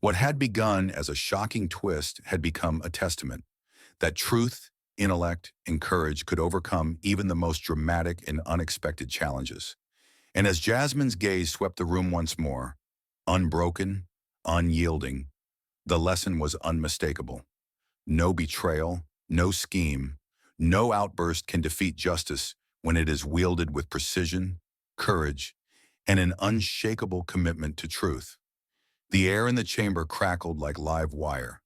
What had begun as a shocking twist had become a testament that truth, intellect, and courage could overcome even the most dramatic and unexpected challenges. And as Jasmine's gaze swept the room once more, unbroken, unyielding, the lesson was unmistakable. No betrayal, no scheme, no outburst can defeat justice when it is wielded with precision, courage, and an unshakable commitment to truth. The air in the chamber crackled like live wire.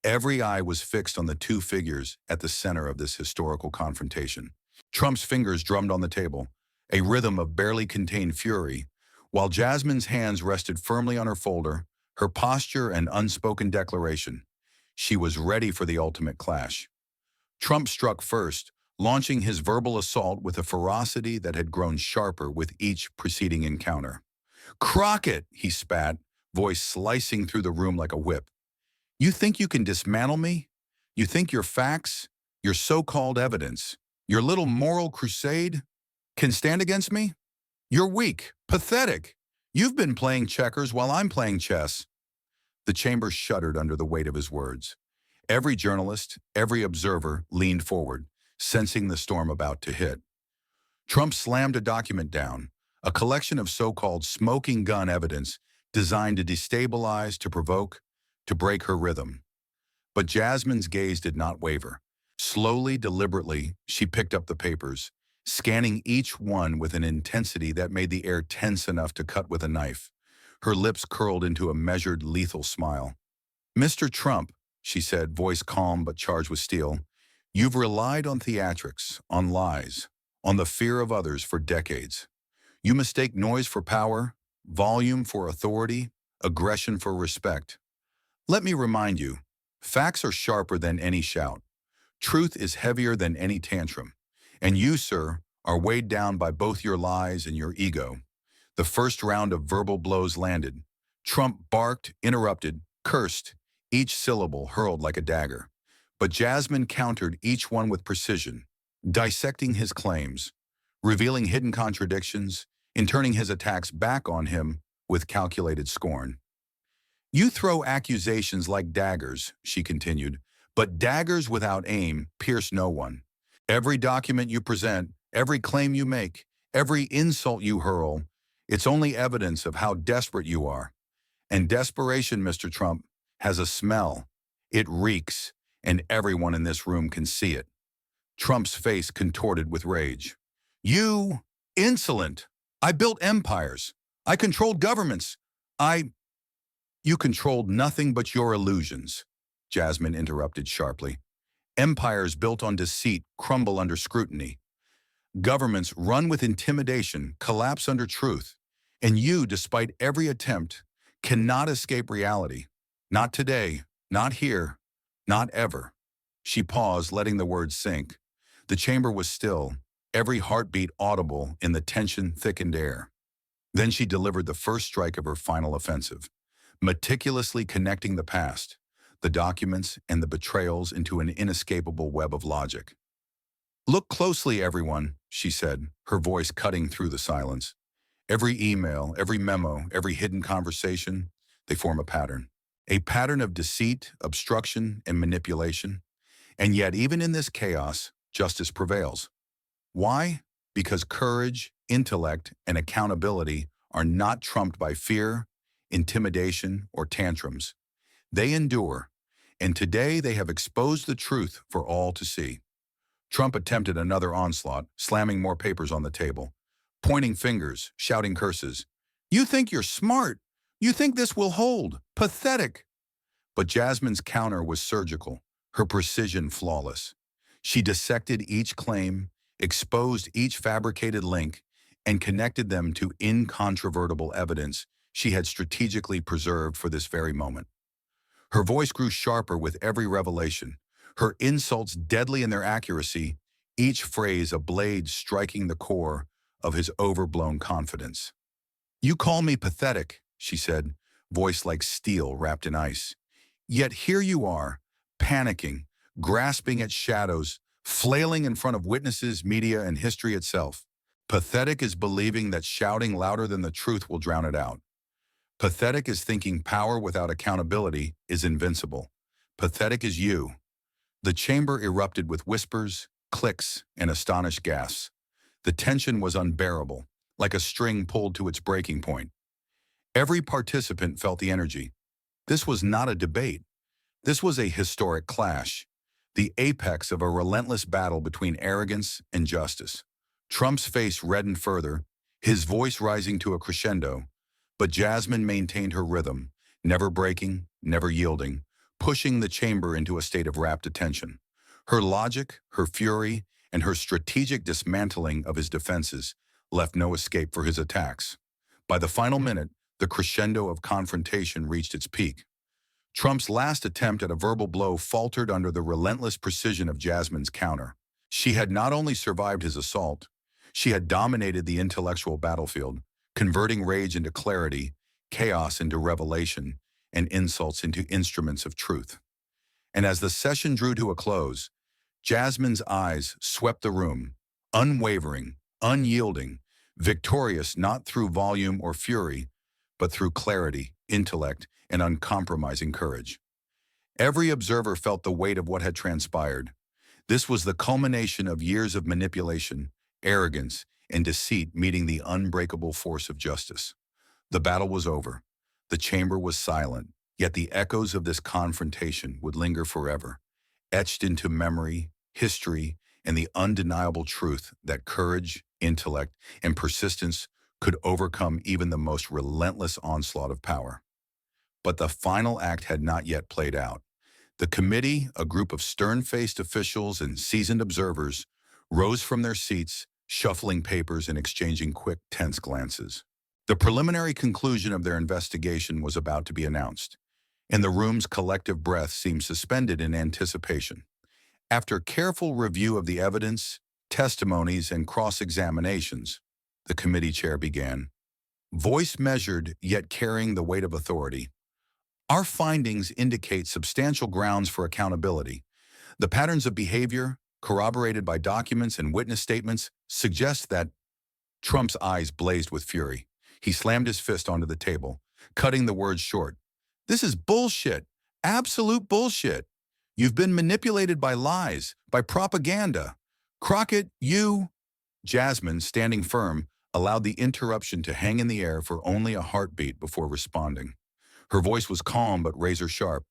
Every eye was fixed on the two figures at the center of this historical confrontation. Trump's fingers drummed on the table, a rhythm of barely contained fury, while Jasmine's hands rested firmly on her folder, her posture an unspoken declaration. She was ready for the ultimate clash. Trump struck first, launching his verbal assault with a ferocity that had grown sharper with each preceding encounter. "Crockett," he spat, voice slicing through the room like a whip. "You think you can dismantle me? You think your facts, your so-called evidence, your little moral crusade can stand against me? You're weak, pathetic. You've been playing checkers while I'm playing chess." The chamber shuddered under the weight of his words. Every journalist, every observer leaned forward, sensing the storm about to hit. Trump slammed a document down, a collection of so-called smoking gun evidence designed to destabilize, to provoke, to break her rhythm. But Jasmine's gaze did not waver. Slowly, deliberately, she picked up the papers, scanning each one with an intensity that made the air tense enough to cut with a knife. Her lips curled into a measured, lethal smile. "Mr. Trump," she said, voice calm but charged with steel, "you've relied on theatrics, on lies, on the fear of others for decades. You mistake noise for power, volume for authority, aggression for respect. Let me remind you, facts are sharper than any shout. Truth is heavier than any tantrum. And you, sir, are weighed down by both your lies and your ego." The first round of verbal blows landed. Trump barked, interrupted, cursed, each syllable hurled like a dagger. But Jasmine countered each one with precision, dissecting his claims, revealing hidden contradictions, and turning his attacks back on him with calculated scorn. "You throw accusations like daggers," she continued, "but daggers without aim pierce no one. Every document you present, every claim you make, every insult you hurl, It's only evidence of how desperate you are. And desperation, Mr. Trump, has a smell. It reeks, and everyone in this room can see it. Trump's face contorted with rage. You, insolent! I built empires. I controlled governments. I... You controlled nothing but your illusions, Jasmine interrupted sharply. Empires built on deceit crumble under scrutiny. Governments run with intimidation collapse under truth. And you, despite every attempt, cannot escape reality. Not today, not here, not ever. She paused, letting the words sink. The chamber was still, every heartbeat audible in the tension-thickened air. Then she delivered the first strike of her final offensive, meticulously connecting the past, the documents, and the betrayals into an inescapable web of logic. Look closely, everyone, she said, her voice cutting through the silence. Every email, every memo, every hidden conversation, they form a pattern. A pattern of deceit, obstruction, and manipulation. And yet, even in this chaos, justice prevails. Why? Because courage, intellect, and accountability are not trumped by fear, intimidation, or tantrums. They endure, and today they have exposed the truth for all to see. Trump attempted another onslaught, slamming more papers on the table, pointing fingers, shouting curses. You think you're smart. You think this will hold. Pathetic. But Jasmine's counter was surgical, her precision flawless. She dissected each claim, exposed each fabricated link, and connected them to incontrovertible evidence she had strategically preserved for this very moment. Her voice grew sharper with every revelation, her insults deadly in their accuracy, each phrase a blade striking the core of his overblown confidence. You call me pathetic, she said, voice like steel wrapped in ice. Yet here you are, panicking, grasping at shadows, flailing in front of witnesses, media, and history itself. Pathetic is believing that shouting louder than the truth will drown it out. Pathetic is thinking power without accountability is invincible. Pathetic is you. The chamber erupted with whispers, clicks, and astonished gasps. The tension was unbearable, like a string pulled to its breaking point. Every participant felt the energy. This was not a debate. This was a historic clash, the apex of a relentless battle between arrogance and justice. Trump's face reddened further, his voice rising to a crescendo, but Jasmine maintained her rhythm, never breaking, never yielding, pushing the chamber into a state of rapt attention. Her logic, her fury, and her strategic dismantling of his defenses left no escape for his attacks. By the final minute, the crescendo of confrontation reached its peak. Trump's last attempt at a verbal blow faltered under the relentless precision of Jasmine's counter. She had not only survived his assault, she had dominated the intellectual battlefield, converting rage into clarity, chaos into revelation, and insults into instruments of truth. And as the session drew to a close, Jasmine's eyes swept the room, unwavering, unyielding, victorious not through volume or fury, but through clarity, intellect, and uncompromising courage. Every observer felt the weight of what had transpired. This was the culmination of years of manipulation, arrogance, and deceit meeting the unbreakable force of justice. The battle was over. The chamber was silent, yet the echoes of this confrontation would linger forever, etched into memory, history, and the undeniable truth that courage, intellect, and persistence could overcome even the most relentless onslaught of power. But the final act had not yet played out. The committee, a group of stern-faced officials and seasoned observers, rose from their seats, shuffling papers and exchanging quick, tense glances. The preliminary conclusion of their investigation was about to be announced, and the room's collective breath seemed suspended in anticipation. After careful review of the evidence, testimonies, and cross-examinations, the committee chair began. Voice measured, yet carrying the weight of authority. Our findings indicate substantial grounds for accountability. The patterns of behavior, corroborated by documents and witness statements, suggest that Trump's eyes blazed with fury. He slammed his fist onto the table, cutting the words short. This is bullshit. Absolute bullshit. You've been manipulated by lies, by propaganda. Crockett, you... Jasmine, standing firm, allowed the interruption to hang in the air for only a heartbeat before responding. Her voice was calm but razor sharp,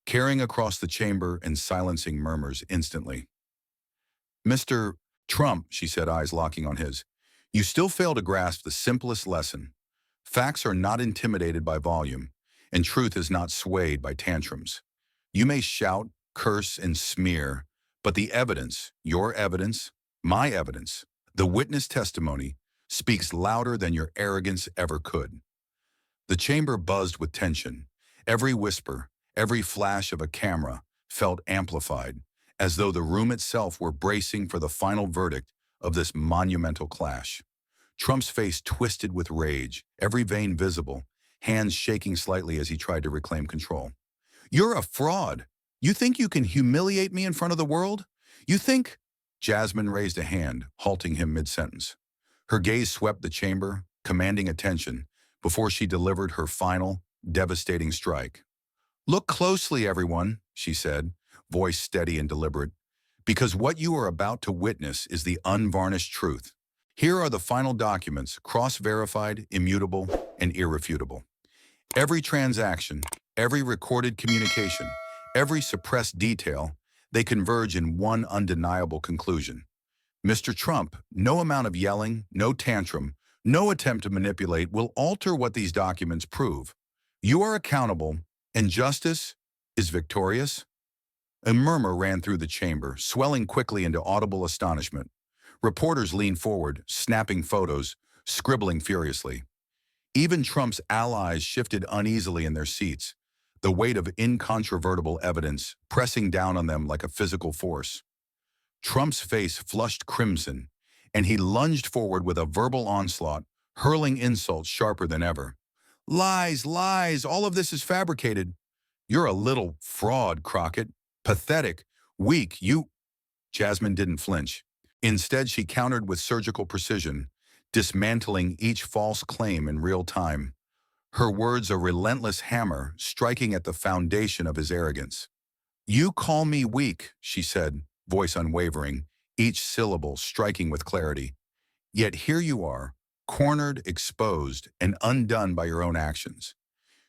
carrying across the chamber and silencing murmurs instantly. "Mr. Trump," she said, eyes locking on his, "you still fail to grasp the simplest lesson. Facts are not intimidated by volume, and truth is not swayed by tantrums. You may shout, curse, and smear, but the evidence, your evidence, my evidence, the witness testimony, speaks louder than your arrogance ever could." The chamber buzzed with tension. Every whisper, every flash of a camera felt amplified, as though the room itself were bracing for the final verdict of this monumental clash. Trump's face twisted with rage, every vein visible, hands shaking slightly as he tried to reclaim control. "You're a fraud. You think you can humiliate me in front of the world? You think—" Jasmine raised a hand, halting him mid-sentence. Her gaze swept the chamber, commanding attention, before she delivered her final, devastating strike. "Look closely, everyone," she said, voice steady and deliberate, "because what you are about to witness is the unvarnished truth. Here are the final documents, cross-verified, immutable, and irrefutable. Every transaction, every recorded communication, every suppressed detail, they converge in one undeniable conclusion. Mr. Trump, no amount of yelling, no tantrum, no attempt to manipulate will alter what these documents prove. You are accountable, and justice is victorious." A murmur ran through the chamber, swelling quickly into audible astonishment. Reporters leaned forward, snapping photos, scribbling furiously. Even Trump's allies shifted uneasily in their seats, the weight of incontrovertible evidence pressing down on them like a physical force. Trump's face flushed crimson, and he lunged forward with a verbal onslaught, hurling insults sharper than ever. "Lies, lies, all of this is fabricated. You're a little fraud, Crockett. Pathetic, weak, you—" Jasmine didn't flinch. Instead, she countered with surgical precision, dismantling each false claim in real time. Her words a relentless hammer striking at the foundation of his arrogance. "You call me weak," she said, voice unwavering, each syllable striking with clarity. "Yet here you are, cornered, exposed, and undone by your own actions.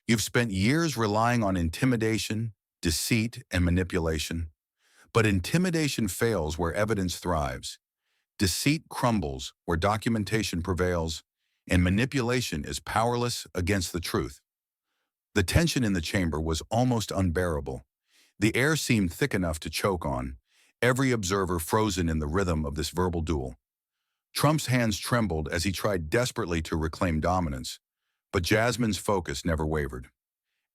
You've spent years relying on intimidation, deceit, and manipulation. But intimidation fails where evidence thrives. Deceit crumbles where documentation prevails, and manipulation is powerless against the truth." The tension in the chamber was almost unbearable. The air seemed thick enough to choke on, every observer frozen in the rhythm of this verbal duel. Trump's hands trembled as he tried desperately to reclaim dominance, but Jasmine's focus never wavered.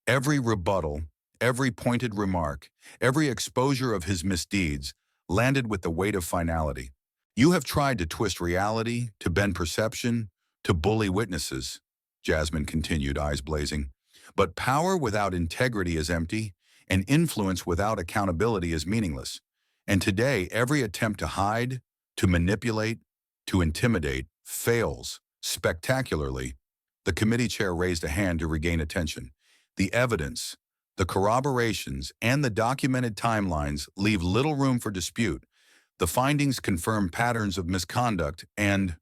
Every rebuttal, every pointed remark, every exposure of his misdeeds landed with the weight of finality. "You have tried to twist reality, to bend perception, to bully witnesses," Jasmine continued, eyes blazing. "But power without integrity is empty, and influence without accountability is meaningless. And today, every attempt to hide, to manipulate, to intimidate fails spectacularly." The committee chair raised a hand to regain attention. "The evidence, the corroborations, and the documented timelines leave little room for dispute. The findings confirm patterns of misconduct and—"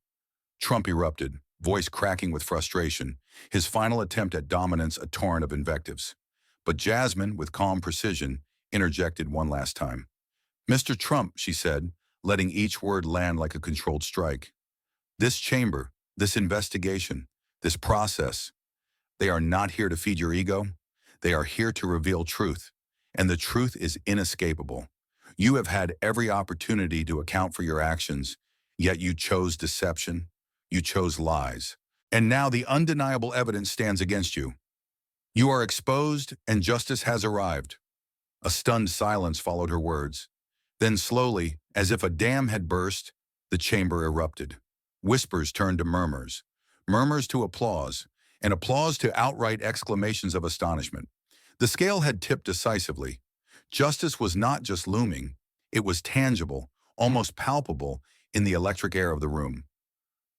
Trump erupted, voice cracking with frustration, his final attempt at dominance a torrent of invectives. But Jasmine, with calm precision, interjected one last time. "Mr. Trump," she said, letting each word land like a controlled strike. "This chamber, this investigation, this process, they are not here to feed your ego. They are here to reveal truth, and the truth is inescapable. You have had every opportunity to account for your actions, yet you chose deception, you chose lies. And now the undeniable evidence stands against you. You are exposed, and justice has arrived." A stunned silence followed her words. Then slowly, as if a dam had burst, the chamber erupted. Whispers turned to murmurs, murmurs to applause, and applause to outright exclamations of astonishment. The scale had tipped decisively. Justice was not just looming, it was tangible, almost palpable, in the electric air of the room.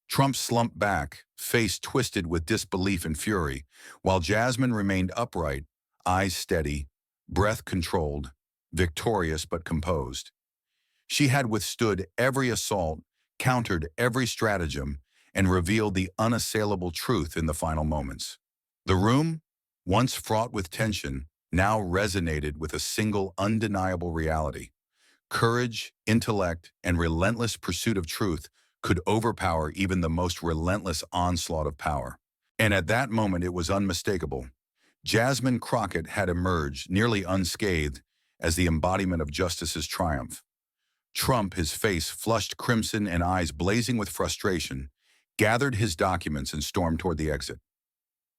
Trump slumped back, face twisted with disbelief and fury, while Jasmine remained upright, eyes steady, breath controlled, victorious but composed. She had withstood every assault, countered every stratagem, and revealed the unassailable truth in the final moments. The room, once fraught with tension, now resonated with a single undeniable reality. Courage, intellect, and relentless pursuit of truth could overpower even the most relentless onslaught of power. And at that moment it was unmistakable. Jasmine Crockett had emerged, nearly unscathed, as the embodiment of justice's triumph. Trump, his face flushed crimson and eyes blazing with frustration, gathered his documents and stormed toward the exit.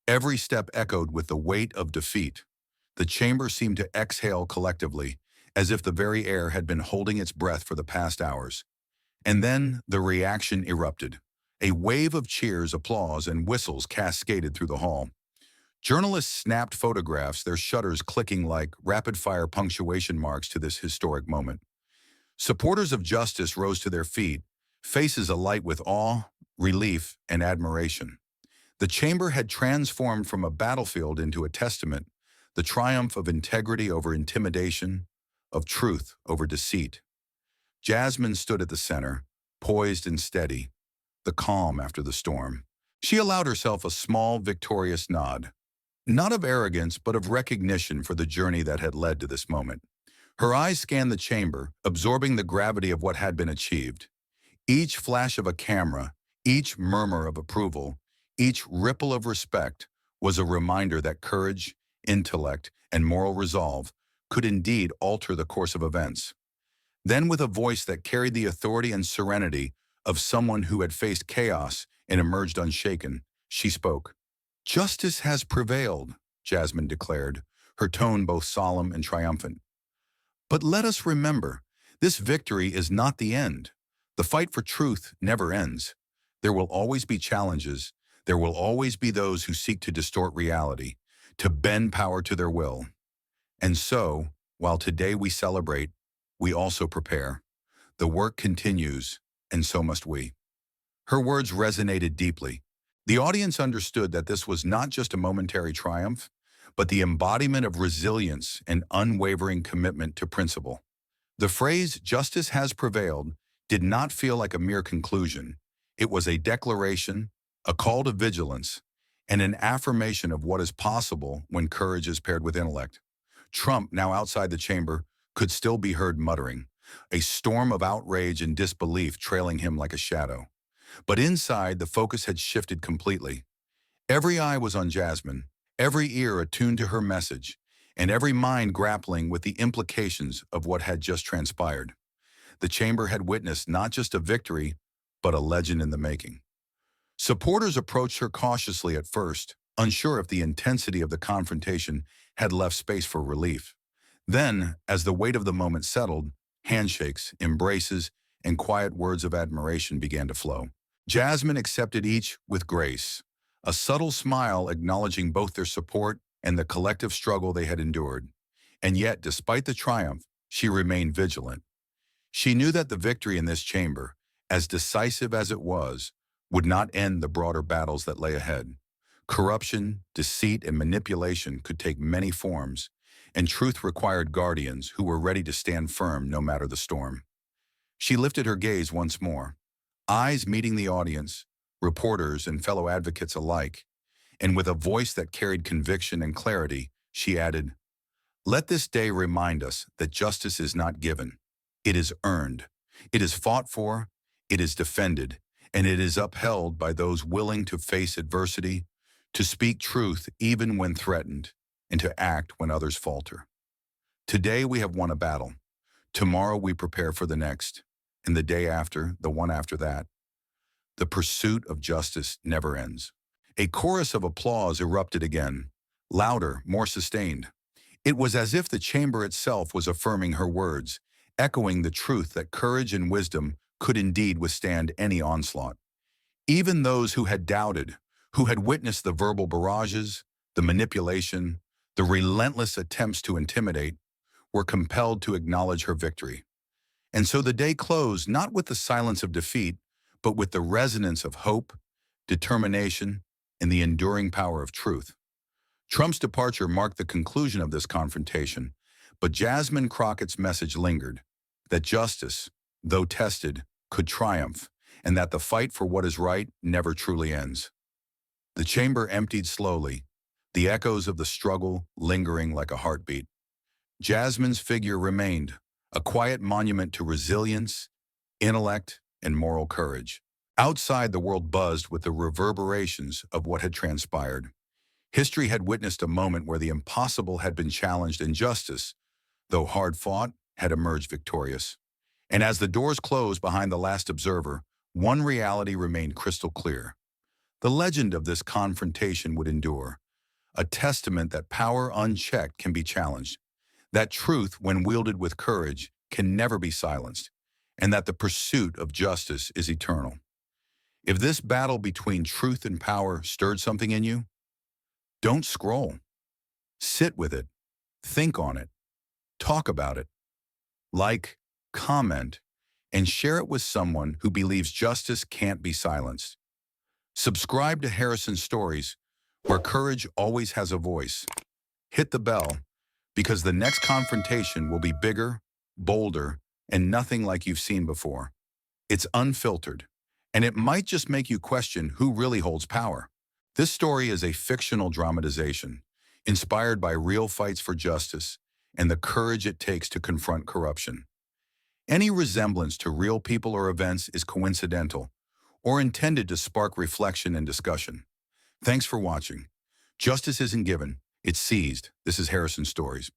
Every step echoed with the weight of defeat. The chamber seemed to exhale collectively, as if the very air had been holding its breath for the past hours. And then the reaction erupted. A wave of cheers, applause, and whistles cascaded through the hall. Journalists snapped photographs, their shutters clicking like rapid-fire punctuation marks to this historic moment. Supporters of justice rose to their feet, faces alight with awe, relief, and admiration. The chamber had transformed from a battlefield into a testament, the triumph of integrity over intimidation, of truth over deceit. Jasmine stood at the center, poised and steady, the calm after the storm. She allowed herself a small, victorious nod, not of arrogance but of recognition for the journey that had led to this moment. Her eyes scanned the chamber, absorbing the gravity of what had been achieved. Each flash of a camera, each murmur of approval, each ripple of respect was a reminder that courage, intellect, and moral resolve could indeed alter the course of events. Then, with a voice that carried the authority and serenity of someone who had faced chaos and emerged unshaken, she spoke. "Justice has prevailed," Jasmine declared, her tone both solemn and triumphant. "But let us remember, this victory is not the end. The fight for truth never ends. There will always be challenges. There will always be those who seek to distort reality, to bend power to their will. And so, while today we celebrate, we also prepare. The work continues, and so must we." Her words resonated deeply. The audience understood that this was not just a momentary triumph, but the embodiment of resilience and unwavering commitment to principle. The phrase, "justice has prevailed," did not feel like a mere conclusion. It was a declaration, a call to vigilance, and an affirmation of what is possible when courage is paired with intellect. Trump, now outside the chamber, could still be heard muttering, a storm of outrage and disbelief trailing him like a shadow. But inside, the focus had shifted completely. Every eye was on Jasmine, every ear attuned to her message, and every mind grappling with the implications of what had just transpired. The chamber had witnessed not just a victory, but a legend in the making. Supporters approached her cautiously at first, unsure if the intensity of the confrontation had left space for relief. Then, as the weight of the moment settled, handshakes, embraces, and quiet words of admiration began to flow. Jasmine accepted each with grace, a subtle smile acknowledging both their support and the collective struggle they had endured. And yet, despite the triumph, she remained vigilant. She knew that the victory in this chamber, as decisive as it was, would not end the broader battles that lay ahead. Corruption, deceit, and manipulation could take many forms, and truth required guardians who were ready to stand firm no matter the storm. She lifted her gaze once more, eyes meeting the audience, reporters and fellow advocates alike, and with a voice that carried conviction and clarity, she added, "Let this day remind us that justice is not given. It is earned. It is fought for, it is defended, and it is upheld by those willing to face adversity, to speak truth even when threatened, and to act when others falter. Today we have won a battle. Tomorrow we prepare for the next, and the day after, the one after that. The pursuit of justice never ends." A chorus of applause erupted again, louder, more sustained. It was as if the chamber itself was affirming her words, echoing the truth that courage and wisdom could indeed withstand any onslaught. Even those who had doubted, who had witnessed the verbal barrages, the manipulation, the relentless attempts to intimidate, were compelled to acknowledge her victory. And so the day closed not with the silence of defeat, but with the resonance of hope, determination, and the enduring power of truth. Trump's departure marked the conclusion of this confrontation, but Jasmine Crockett's message lingered, that justice, though tested, could triumph, and that the fight for what is right never truly ends. The chamber emptied slowly, the echoes of the struggle lingering like a heartbeat. Jasmine's figure remained, a quiet monument to resilience, intellect, and moral courage. Outside, the world buzzed with the reverberations of what had transpired. History had witnessed a moment where the impossible had been challenged and justice, though hard fought, had emerged victorious. And as the doors closed behind the last observer, one reality remained crystal clear. The legend of this confrontation would endure, a testament that power unchecked can be challenged, that truth, when wielded with courage, can never be silenced, and that the pursuit of justice is eternal. If this battle between truth and power stirred something in you, don't scroll. Sit with it. Think on it. Talk about it. Like, comment, and share it with someone who believes justice can't be silenced. Subscribe to Harrison's Stories, where courage always has a voice. Hit the bell, because the next confrontation will be bigger, bolder, and nothing like you've seen before. It's unfiltered, and it might just make you question who really holds power. This story is a fictional dramatization, inspired by real fights for justice and the courage it takes to confront corruption. Any resemblance to real people or events is coincidental or intended to spark reflection and discussion. Thanks for watching. Justice isn't given, it's seized. This is Harrison Stories.